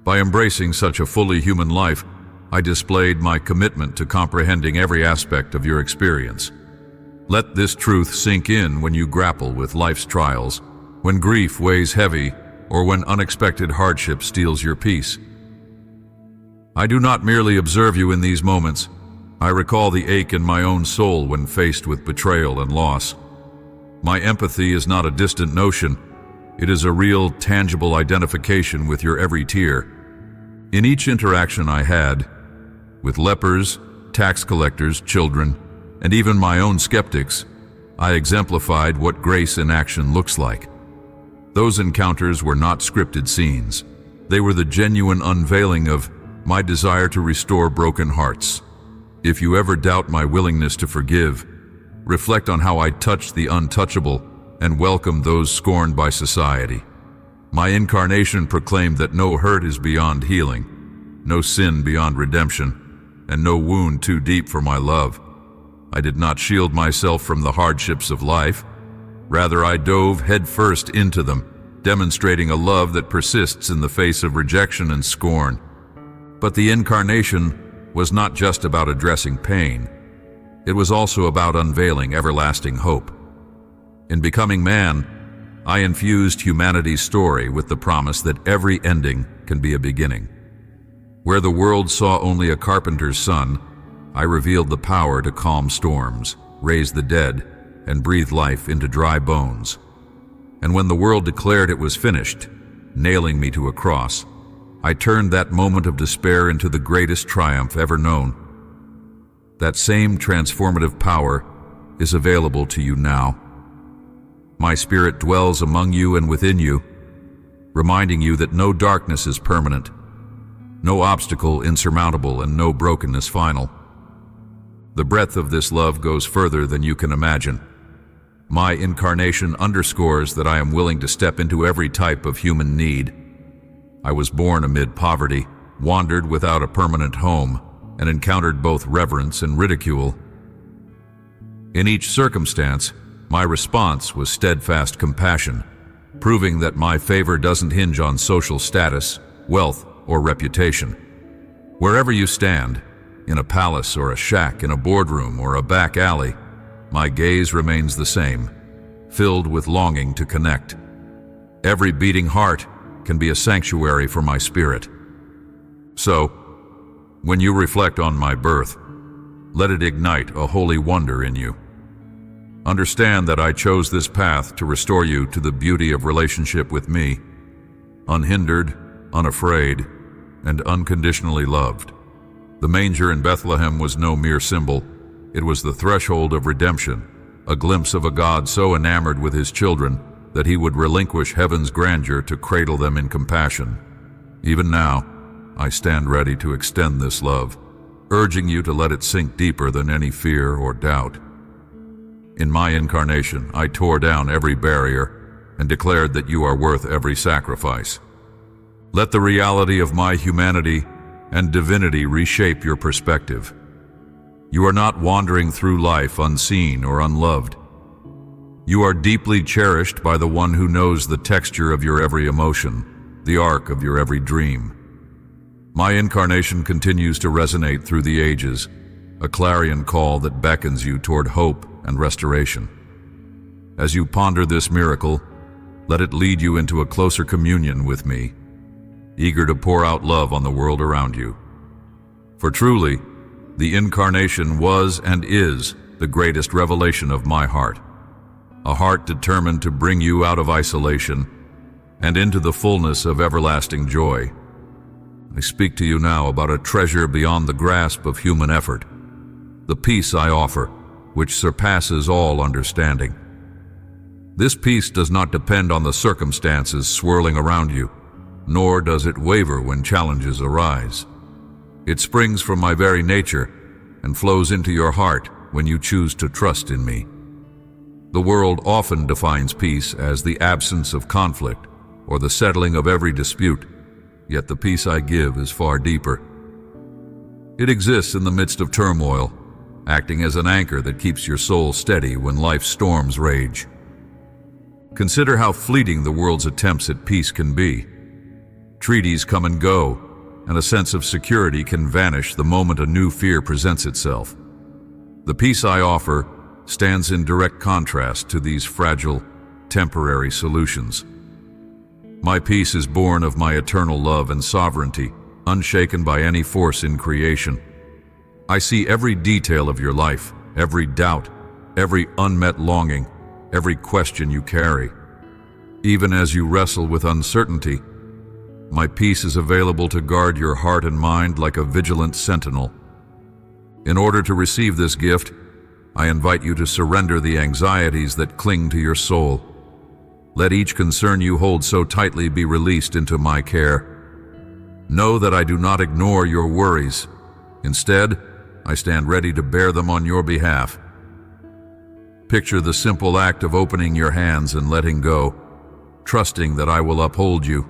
By embracing such a fully human life, I displayed my commitment to comprehending every aspect of your experience. Let this truth sink in when you grapple with life's trials, when grief weighs heavy, or when unexpected hardship steals your peace. I do not merely observe you in these moments. I recall the ache in my own soul when faced with betrayal and loss. My empathy is not a distant notion. It is a real, tangible identification with your every tear. In each interaction I had, with lepers, tax collectors, children, and even my own skeptics, I exemplified what grace in action looks like. Those encounters were not scripted scenes. They were the genuine unveiling of my desire to restore broken hearts. If you ever doubt my willingness to forgive, reflect on how I touched the untouchable and welcomed those scorned by society. My incarnation proclaimed that no hurt is beyond healing, no sin beyond redemption, and no wound too deep for my love. I did not shield myself from the hardships of life. Rather, I dove headfirst into them, demonstrating a love that persists in the face of rejection and scorn. But the Incarnation was not just about addressing pain. It was also about unveiling everlasting hope. In becoming man, I infused humanity's story with the promise that every ending can be a beginning. Where the world saw only a carpenter's son, I revealed the power to calm storms, raise the dead, and breathe life into dry bones. And when the world declared it was finished, nailing me to a cross, I turned that moment of despair into the greatest triumph ever known. That same transformative power is available to you now. My spirit dwells among you and within you, reminding you that no darkness is permanent, no obstacle insurmountable, and no brokenness final. The breadth of this love goes further than you can imagine. My incarnation underscores that I am willing to step into every type of human need. I was born amid poverty, wandered without a permanent home, and encountered both reverence and ridicule. In each circumstance, my response was steadfast compassion, proving that my favor doesn't hinge on social status, wealth, or reputation. Wherever you stand, in a palace or a shack, in a boardroom or a back alley, my gaze remains the same, filled with longing to connect. Every beating heart can be a sanctuary for my spirit. So, When you reflect on my birth, let it ignite a holy wonder in you. Understand that I chose this path to restore you to the beauty of relationship with me, unhindered, unafraid, and unconditionally loved. The manger in Bethlehem was no mere symbol. It was the threshold of redemption, a glimpse of a God so enamored with his children that he would relinquish heaven's grandeur to cradle them in compassion. Even now, I stand ready to extend this love, urging you to let it sink deeper than any fear or doubt. In my incarnation, I tore down every barrier and declared that you are worth every sacrifice. Let the reality of my humanity and divinity reshape your perspective. You are not wandering through life unseen or unloved. You are deeply cherished by the one who knows the texture of your every emotion, the arc of your every dream. My incarnation continues to resonate through the ages, a clarion call that beckons you toward hope and restoration. As you ponder this miracle, let it lead you into a closer communion with me, eager to pour out love on the world around you. For truly, the incarnation was and is the greatest revelation of my heart, a heart determined to bring you out of isolation and into the fullness of everlasting joy. I speak to you now about a treasure beyond the grasp of human effort, the peace I offer, which surpasses all understanding. This peace does not depend on the circumstances swirling around you, nor does it waver when challenges arise. It springs from my very nature and flows into your heart when you choose to trust in me. The world often defines peace as the absence of conflict or the settling of every dispute, yet the peace I give is far deeper. It exists in the midst of turmoil, acting as an anchor that keeps your soul steady when life's storms rage. Consider how fleeting the world's attempts at peace can be. Treaties come and go, and a sense of security can vanish the moment a new fear presents itself. The peace I offer stands in direct contrast to these fragile, temporary solutions. My peace is born of my eternal love and sovereignty, unshaken by any force in creation. I see every detail of your life, every doubt, every unmet longing, every question you carry. Even as you wrestle with uncertainty, my peace is available to guard your heart and mind like a vigilant sentinel. In order to receive this gift, I invite you to surrender the anxieties that cling to your soul. Let each concern you hold so tightly be released into my care. Know that I do not ignore your worries. Instead, I stand ready to bear them on your behalf. Picture the simple act of opening your hands and letting go, trusting that I will uphold you.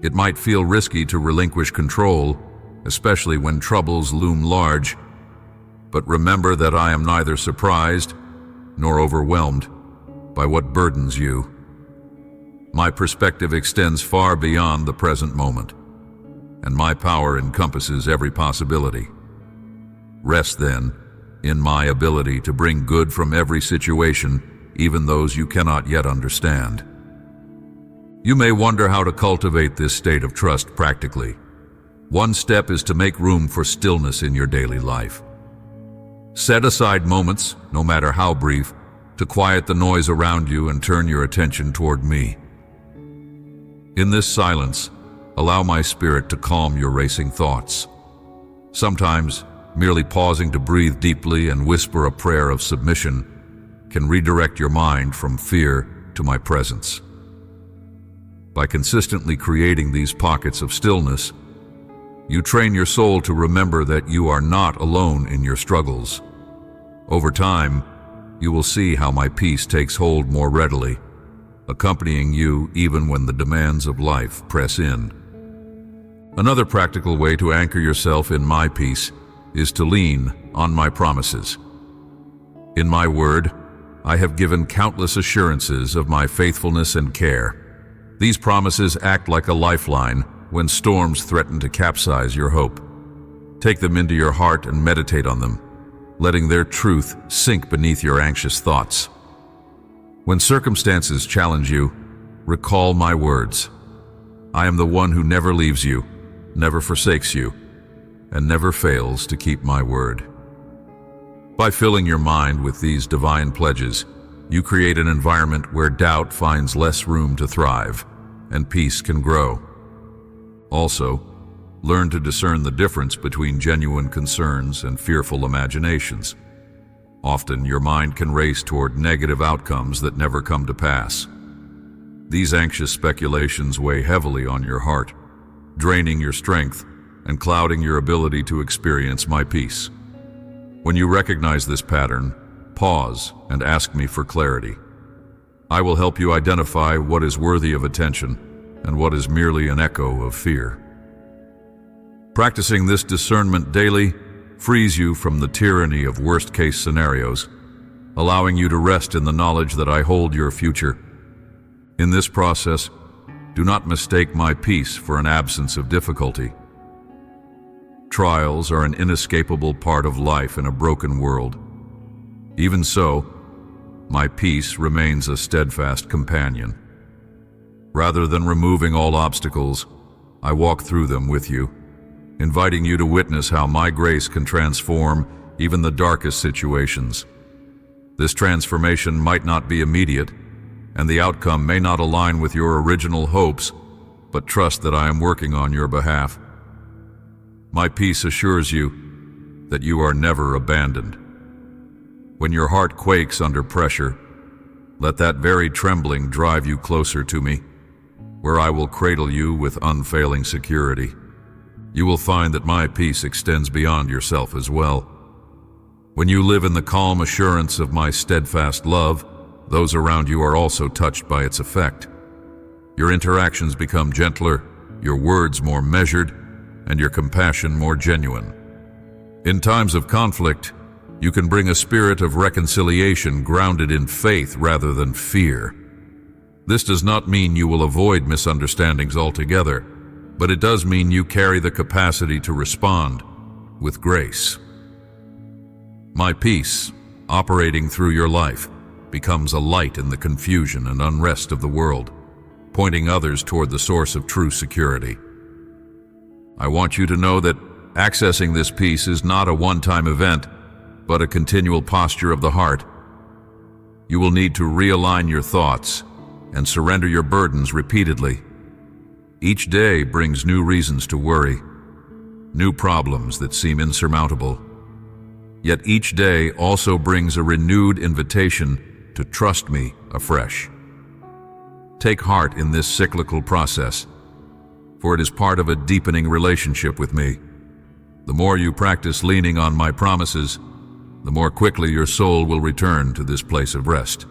It might feel risky to relinquish control, especially when troubles loom large, but remember that I am neither surprised nor overwhelmed by what burdens you. My perspective extends far beyond the present moment, and my power encompasses every possibility. Rest, then, in my ability to bring good from every situation, even those you cannot yet understand. You may wonder how to cultivate this state of trust practically. One step is to make room for stillness in your daily life. Set aside moments, no matter how brief, to quiet the noise around you and turn your attention toward me. In this silence, allow my spirit to calm your racing thoughts. Sometimes, merely pausing to breathe deeply and whisper a prayer of submission can redirect your mind from fear to my presence. By consistently creating these pockets of stillness, you train your soul to remember that you are not alone in your struggles. Over time, you will see how my peace takes hold more readily, accompanying you even when the demands of life press in. Another practical way to anchor yourself in my peace is to lean on my promises. In my word, I have given countless assurances of my faithfulness and care. These promises act like a lifeline when storms threaten to capsize your hope. Take them into your heart and meditate on them, letting their truth sink beneath your anxious thoughts. When circumstances challenge you, recall my words. I am the one who never leaves you, never forsakes you. and never fails to keep my word. By filling your mind with these divine pledges, you create an environment where doubt finds less room to thrive and peace can grow. Also, learn to discern the difference between genuine concerns and fearful imaginations. Often, your mind can race toward negative outcomes that never come to pass. These anxious speculations weigh heavily on your heart, draining your strength and clouding your ability to experience my peace. When you recognize this pattern, pause and ask me for clarity. I will help you identify what is worthy of attention and what is merely an echo of fear. Practicing this discernment daily frees you from the tyranny of worst-case scenarios, allowing you to rest in the knowledge that I hold your future. In this process, do not mistake my peace for an absence of difficulty. Trials are an inescapable part of life in a broken world. Even so, my peace remains a steadfast companion. Rather than removing all obstacles, I walk through them with you, inviting you to witness how my grace can transform even the darkest situations. This transformation might not be immediate, and the outcome may not align with your original hopes, but trust that I am working on your behalf. My peace assures you that you are never abandoned. When your heart quakes under pressure, let that very trembling drive you closer to me, where I will cradle you with unfailing security. You will find that my peace extends beyond yourself as well. When you live in the calm assurance of my steadfast love, those around you are also touched by its effect. Your interactions become gentler, your words more measured, and your compassion more genuine. In times of conflict, you can bring a spirit of reconciliation grounded in faith rather than fear. This does not mean you will avoid misunderstandings altogether, but it does mean you carry the capacity to respond with grace. My peace, operating through your life, becomes a light in the confusion and unrest of the world, pointing others toward the source of true security. I want you to know that accessing this peace is not a one-time event, but a continual posture of the heart. You will need to realign your thoughts and surrender your burdens repeatedly. Each day brings new reasons to worry, new problems that seem insurmountable. Yet each day also brings a renewed invitation to trust me afresh. Take heart in this cyclical process, for it is part of a deepening relationship with me. The more you practice leaning on my promises, the more quickly your soul will return to this place of rest.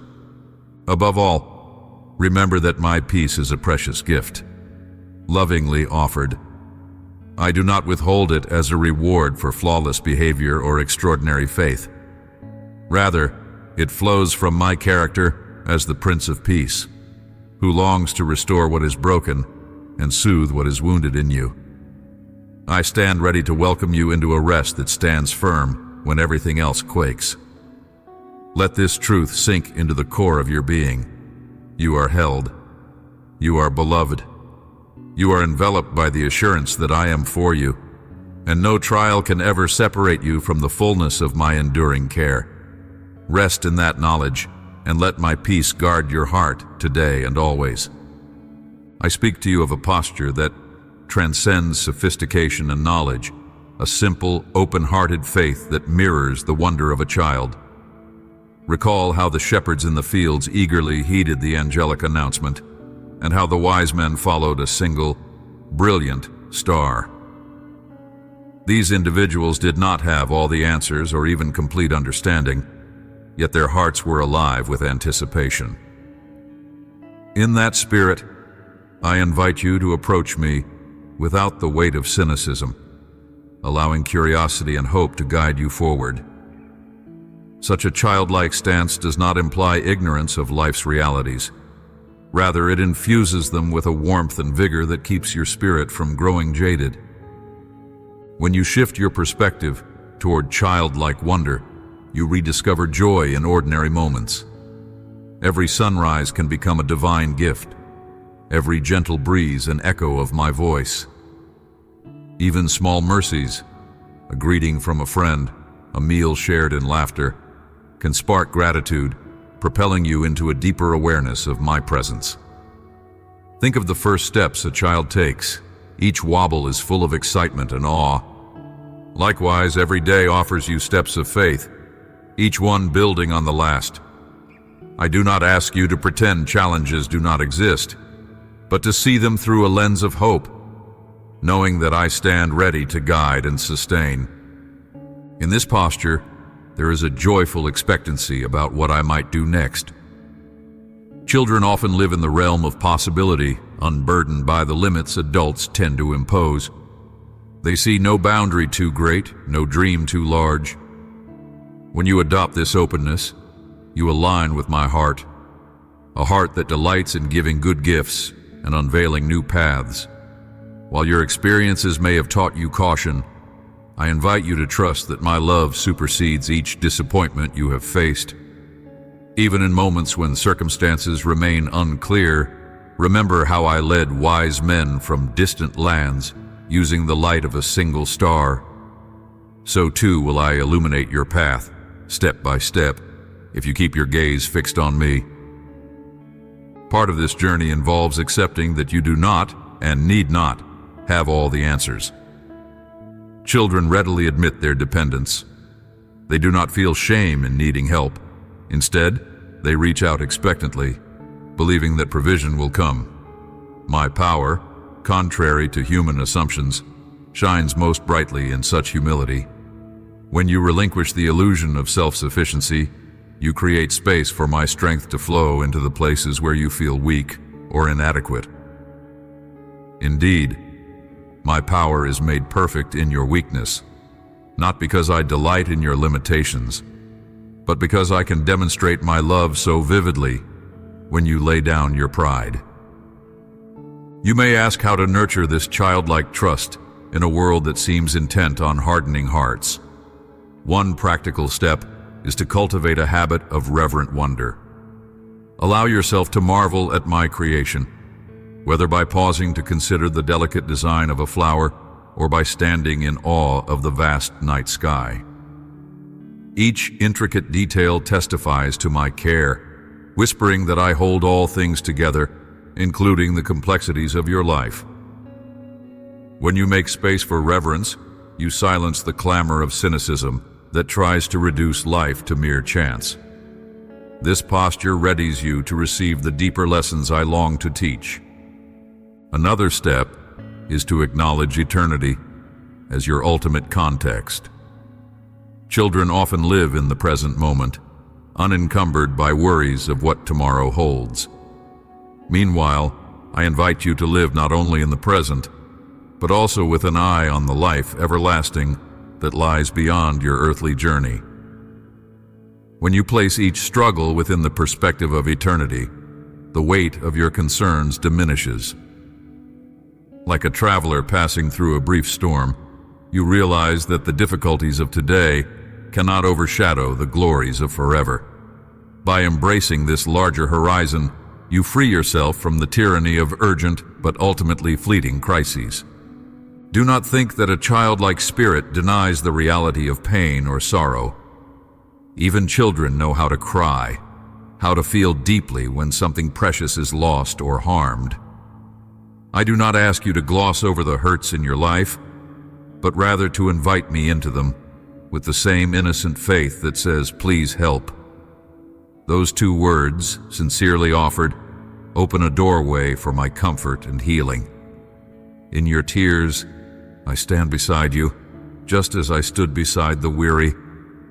Above all, remember that my peace is a precious gift, lovingly offered. I do not withhold it as a reward for flawless behavior or extraordinary faith. Rather, it flows from my character as the Prince of Peace, who longs to restore what is broken and soothe what is wounded in you. I stand ready to welcome you into a rest that stands firm when everything else quakes. Let this truth sink into the core of your being. You are held. You are beloved. You are enveloped by the assurance that I am for you, and no trial can ever separate you from the fullness of my enduring care. Rest in that knowledge, and let my peace guard your heart today and always. I speak to you of a posture that transcends sophistication and knowledge, a simple, open-hearted faith that mirrors the wonder of a child. Recall how the shepherds in the fields eagerly heeded the angelic announcement, and how the wise men followed a single, brilliant star. These individuals did not have all the answers or even complete understanding, yet their hearts were alive with anticipation. In that spirit, I invite you to approach me without the weight of cynicism, allowing curiosity and hope to guide you forward. Such a childlike stance does not imply ignorance of life's realities. Rather, it infuses them with a warmth and vigor that keeps your spirit from growing jaded. When you shift your perspective toward childlike wonder, you rediscover joy in ordinary moments. Every sunrise can become a divine gift, every gentle breeze an echo of my voice. Even small mercies, a greeting from a friend, a meal shared in laughter, can spark gratitude, propelling you into a deeper awareness of my presence. Think of the first steps a child takes. Each wobble is full of excitement and awe. Likewise, every day offers you steps of faith, each one building on the last. I do not ask you to pretend challenges do not exist, but to see them through a lens of hope, knowing that I stand ready to guide and sustain. In this posture, there is a joyful expectancy about what I might do next. Children often live in the realm of possibility, unburdened by the limits adults tend to impose. They see no boundary too great, no dream too large. When you adopt this openness, you align with my heart, a heart that delights in giving good gifts and unveiling new paths. While your experiences may have taught you caution, I invite you to trust that my love supersedes each disappointment you have faced. Even in moments when circumstances remain unclear, remember how I led wise men from distant lands using the light of a single star. So too will I illuminate your path, step by step, if you keep your gaze fixed on me. Part of this journey involves accepting that you do not, and need not, have all the answers. Children readily admit their dependence. They do not feel shame in needing help. Instead, they reach out expectantly, believing that provision will come. My power, contrary to human assumptions, shines most brightly in such humility. When you relinquish the illusion of self-sufficiency, you create space for my strength to flow into the places where you feel weak or inadequate. Indeed, my power is made perfect in your weakness, not because I delight in your limitations, but because I can demonstrate my love so vividly when you lay down your pride. You may ask how to nurture this childlike trust in a world that seems intent on hardening hearts. One practical step is to cultivate a habit of reverent wonder. Allow yourself to marvel at my creation, whether by pausing to consider the delicate design of a flower or by standing in awe of the vast night sky. Each intricate detail testifies to my care, whispering that I hold all things together, including the complexities of your life. When you make space for reverence, you silence the clamor of cynicism that tries to reduce life to mere chance. This posture readies you to receive the deeper lessons I long to teach. Another step is to acknowledge eternity as your ultimate context. Children often live in the present moment, unencumbered by worries of what tomorrow holds. Meanwhile, I invite you to live not only in the present, but also with an eye on the life everlasting that lies beyond your earthly journey. When you place each struggle within the perspective of eternity, the weight of your concerns diminishes. Like a traveler passing through a brief storm, you realize that the difficulties of today cannot overshadow the glories of forever. By embracing this larger horizon, you free yourself from the tyranny of urgent but ultimately fleeting crises. Do not think that a childlike spirit denies the reality of pain or sorrow. Even children know how to cry, how to feel deeply when something precious is lost or harmed. I do not ask you to gloss over the hurts in your life, but rather to invite me into them with the same innocent faith that says, "Please help." Those two words, sincerely offered, open a doorway for my comfort and healing. In your tears, I stand beside you, just as I stood beside the weary,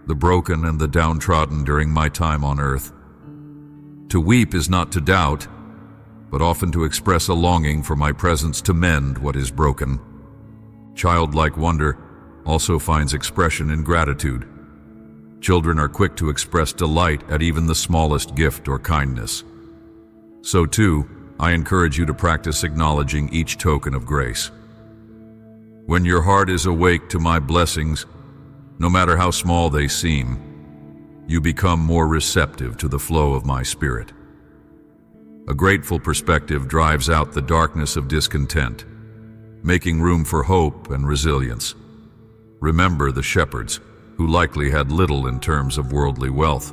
the broken, and the downtrodden during my time on earth. To weep is not to doubt, but often to express a longing for my presence to mend what is broken. Childlike wonder also finds expression in gratitude. Children are quick to express delight at even the smallest gift or kindness. So too, I encourage you to practice acknowledging each token of grace. When your heart is awake to my blessings, no matter how small they seem, you become more receptive to the flow of my spirit. A grateful perspective drives out the darkness of discontent, making room for hope and resilience. Remember the shepherds, who likely had little in terms of worldly wealth,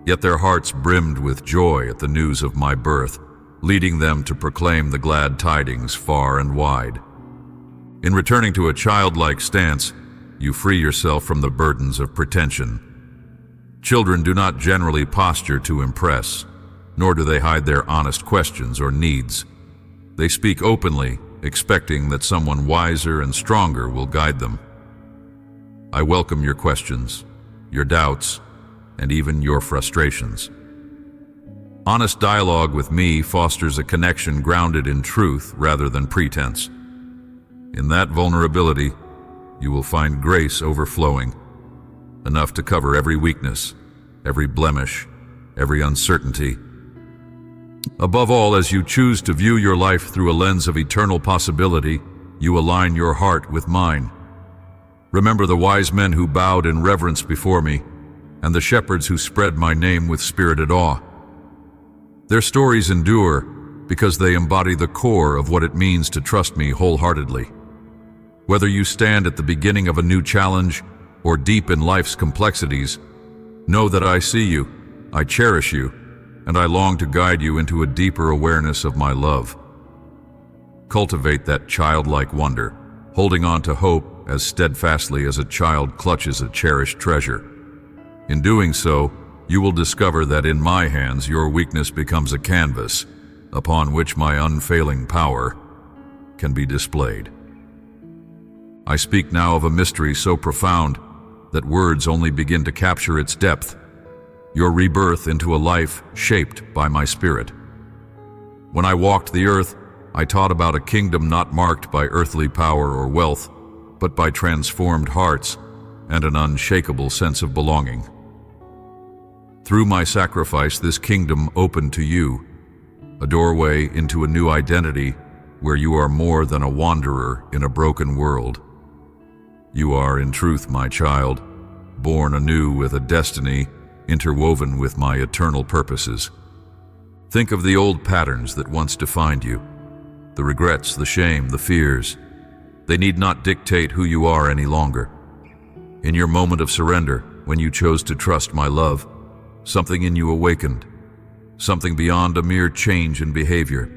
yet their hearts brimmed with joy at the news of my birth, leading them to proclaim the glad tidings far and wide. In returning to a childlike stance, you free yourself from the burdens of pretension. Children do not generally posture to impress, nor do they hide their honest questions or needs. They speak openly, expecting that someone wiser and stronger will guide them. I welcome your questions, your doubts, and even your frustrations. Honest dialogue with me fosters a connection grounded in truth rather than pretense. In that vulnerability, you will find grace overflowing, enough to cover every weakness, every blemish, every uncertainty. Above all, as you choose to view your life through a lens of eternal possibility, you align your heart with mine. Remember the wise men who bowed in reverence before me, and the shepherds who spread my name with spirited awe. Their stories endure because they embody the core of what it means to trust me wholeheartedly. Whether you stand at the beginning of a new challenge or deep in life's complexities, know that I see you, I cherish you, and I long to guide you into a deeper awareness of my love. Cultivate that childlike wonder, holding on to hope as steadfastly as a child clutches a cherished treasure. In doing so, you will discover that in my hands your weakness becomes a canvas upon which my unfailing power can be displayed. I speak now of a mystery so profound that words only begin to capture its depth, your rebirth into a life shaped by my spirit. When I walked the earth, I taught about a kingdom not marked by earthly power or wealth, but by transformed hearts and an unshakable sense of belonging. Through my sacrifice, this kingdom opened to you, a doorway into a new identity where you are more than a wanderer in a broken world. You are, in truth, my child, born anew with a destiny interwoven with my eternal purposes. Think of the old patterns that once defined you, the regrets, the shame, the fears. They need not dictate who you are any longer. In your moment of surrender, when you chose to trust my love, something in you awakened, something beyond a mere change in behavior.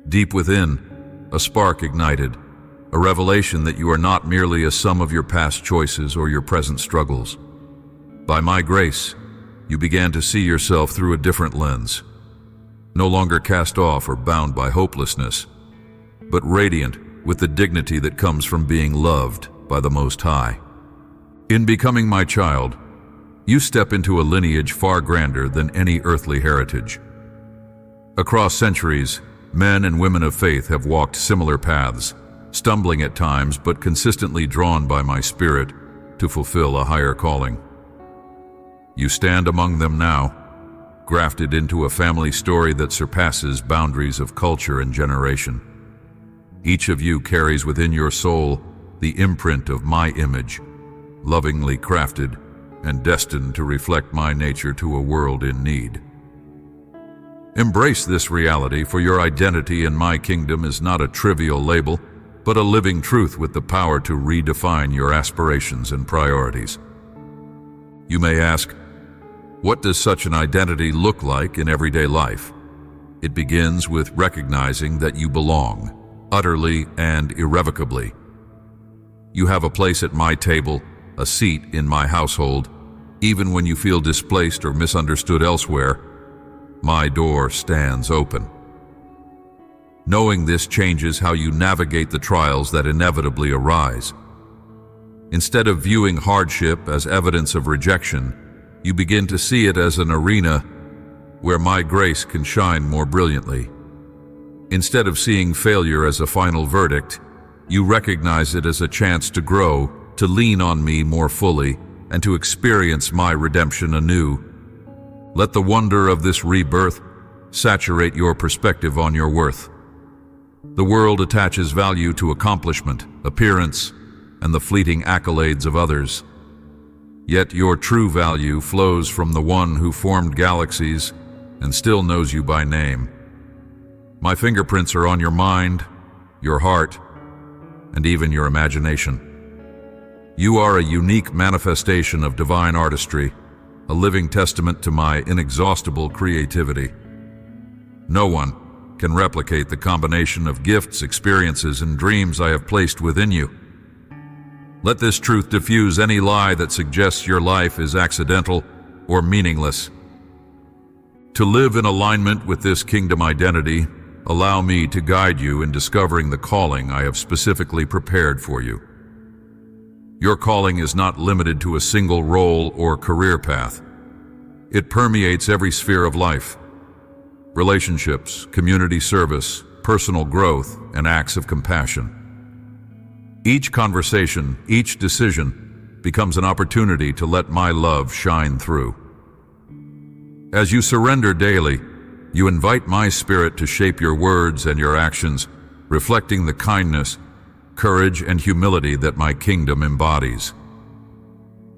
Deep within, a spark ignited, a revelation that you are not merely a sum of your past choices or your present struggles. By my grace, you began to see yourself through a different lens, no longer cast off or bound by hopelessness, but radiant with the dignity that comes from being loved by the Most High. In becoming my child, you step into a lineage far grander than any earthly heritage. Across centuries, men and women of faith have walked similar paths, stumbling at times but consistently drawn by my spirit to fulfill a higher calling. You stand among them now, grafted into a family story that surpasses boundaries of culture and generation. Each of you carries within your soul the imprint of my image, lovingly crafted and destined to reflect my nature to a world in need. Embrace this reality, for your identity in my kingdom is not a trivial label, but a living truth with the power to redefine your aspirations and priorities. You may ask, what does such an identity look like in everyday life? It begins with recognizing that you belong, utterly and irrevocably. You have a place at my table, a seat in my household. Even when you feel displaced or misunderstood elsewhere, my door stands open. Knowing this changes how you navigate the trials that inevitably arise. Instead of viewing hardship as evidence of rejection, you begin to see it as an arena where my grace can shine more brilliantly. Instead of seeing failure as a final verdict, you recognize it as a chance to grow, to lean on me more fully, and to experience my redemption anew. Let the wonder of this rebirth saturate your perspective on your worth. The world attaches value to accomplishment, appearance, and the fleeting accolades of others. Yet your true value flows from the one who formed galaxies and still knows you by name. My fingerprints are on your mind, your heart, and even your imagination. You are a unique manifestation of divine artistry, a living testament to my inexhaustible creativity. No one can replicate the combination of gifts, experiences, and dreams I have placed within you. Let this truth diffuse any lie that suggests your life is accidental or meaningless. To live in alignment with this kingdom identity, allow me to guide you in discovering the calling I have specifically prepared for you. Your calling is not limited to a single role or career path. It permeates every sphere of life: relationships, community service, personal growth, and acts of compassion. Each conversation, each decision, becomes an opportunity to let my love shine through. As you surrender daily, you invite my spirit to shape your words and your actions, reflecting the kindness, courage, and humility that my kingdom embodies.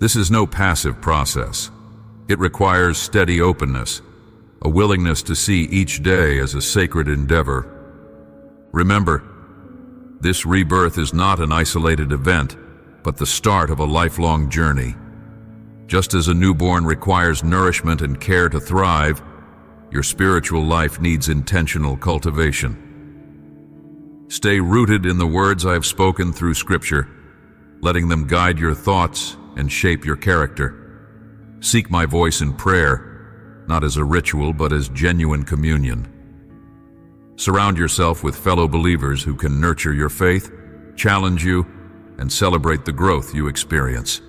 This is no passive process. It requires steady openness, a willingness to see each day as a sacred endeavor. Remember, this rebirth is not an isolated event, but the start of a lifelong journey. Just as a newborn requires nourishment and care to thrive, your spiritual life needs intentional cultivation. Stay rooted in the words I have spoken through Scripture, letting them guide your thoughts and shape your character. Seek my voice in prayer, not as a ritual but as genuine communion. Surround yourself with fellow believers who can nurture your faith, challenge you, and celebrate the growth you experience.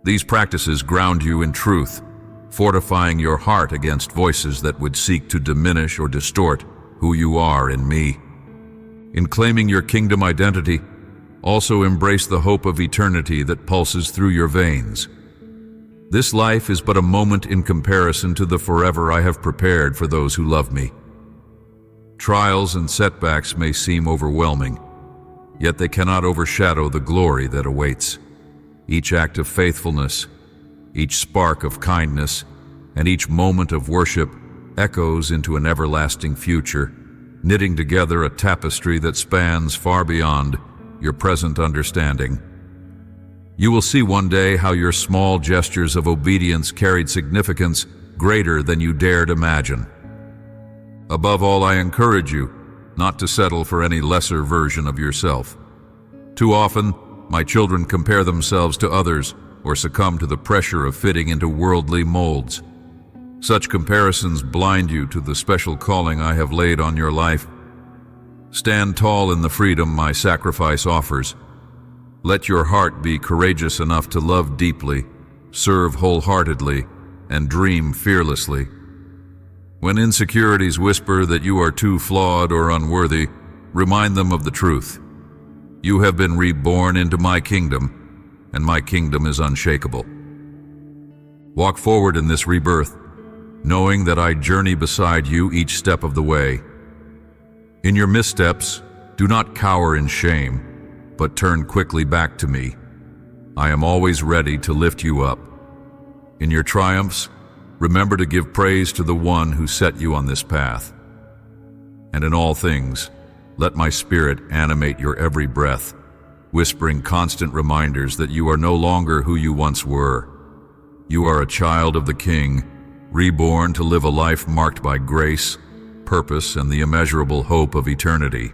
These practices ground you in truth, fortifying your heart against voices that would seek to diminish or distort who you are in me. In claiming your kingdom identity, also embrace the hope of eternity that pulses through your veins. This life is but a moment in comparison to the forever I have prepared for those who love me. Trials and setbacks may seem overwhelming, yet they cannot overshadow the glory that awaits. Each act of faithfulness, each spark of kindness, and each moment of worship echoes into an everlasting future, knitting together a tapestry that spans far beyond your present understanding. You will see one day how your small gestures of obedience carried significance greater than you dared imagine. Above all, I encourage you not to settle for any lesser version of yourself. Too often, my children compare themselves to others or succumb to the pressure of fitting into worldly molds. Such comparisons blind you to the special calling I have laid on your life. Stand tall in the freedom my sacrifice offers. Let your heart be courageous enough to love deeply, serve wholeheartedly, and dream fearlessly. When insecurities whisper that you are too flawed or unworthy, remind them of the truth. You have been reborn into my kingdom, and my kingdom is unshakable. Walk forward in this rebirth, knowing that I journey beside you each step of the way. In your missteps, do not cower in shame, but turn quickly back to me. I am always ready to lift you up. In your triumphs, remember to give praise to the one who set you on this path. And in all things, let my spirit animate your every breath, whispering constant reminders that you are no longer who you once were. You are a child of the King, reborn to live a life marked by grace, purpose, and the immeasurable hope of eternity.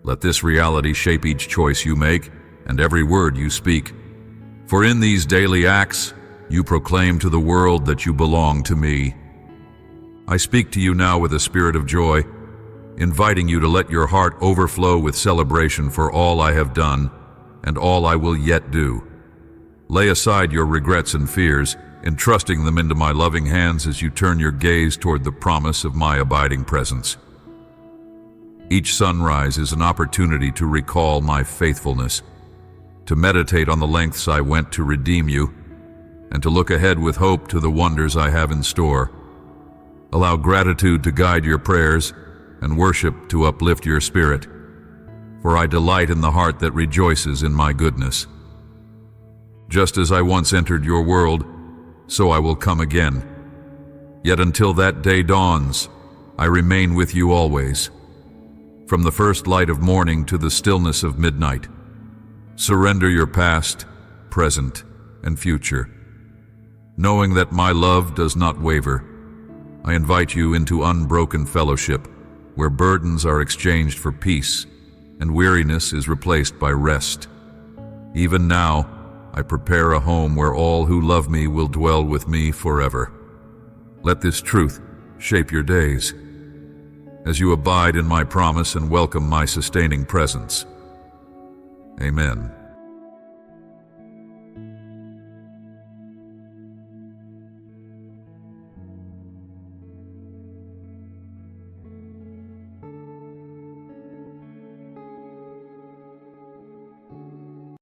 Let this reality shape each choice you make and every word you speak. For in these daily acts, you proclaim to the world that you belong to me. I speak to you now with a spirit of joy, inviting you to let your heart overflow with celebration for all I have done and all I will yet do. Lay aside your regrets and fears, entrusting them into my loving hands as you turn your gaze toward the promise of my abiding presence. Each sunrise is an opportunity to recall my faithfulness, to meditate on the lengths I went to redeem you, and to look ahead with hope to the wonders I have in store. Allow gratitude to guide your prayers and worship to uplift your spirit, for I delight in the heart that rejoices in my goodness. Just as I once entered your world, so I will come again. Yet until that day dawns, I remain with you always, from the first light of morning to the stillness of midnight. Surrender your past, present, and future. Knowing that my love does not waver, I invite you into unbroken fellowship, where burdens are exchanged for peace, and weariness is replaced by rest. Even now, I prepare a home where all who love me will dwell with me forever. Let this truth shape your days, as you abide in my promise and welcome my sustaining presence. Amen.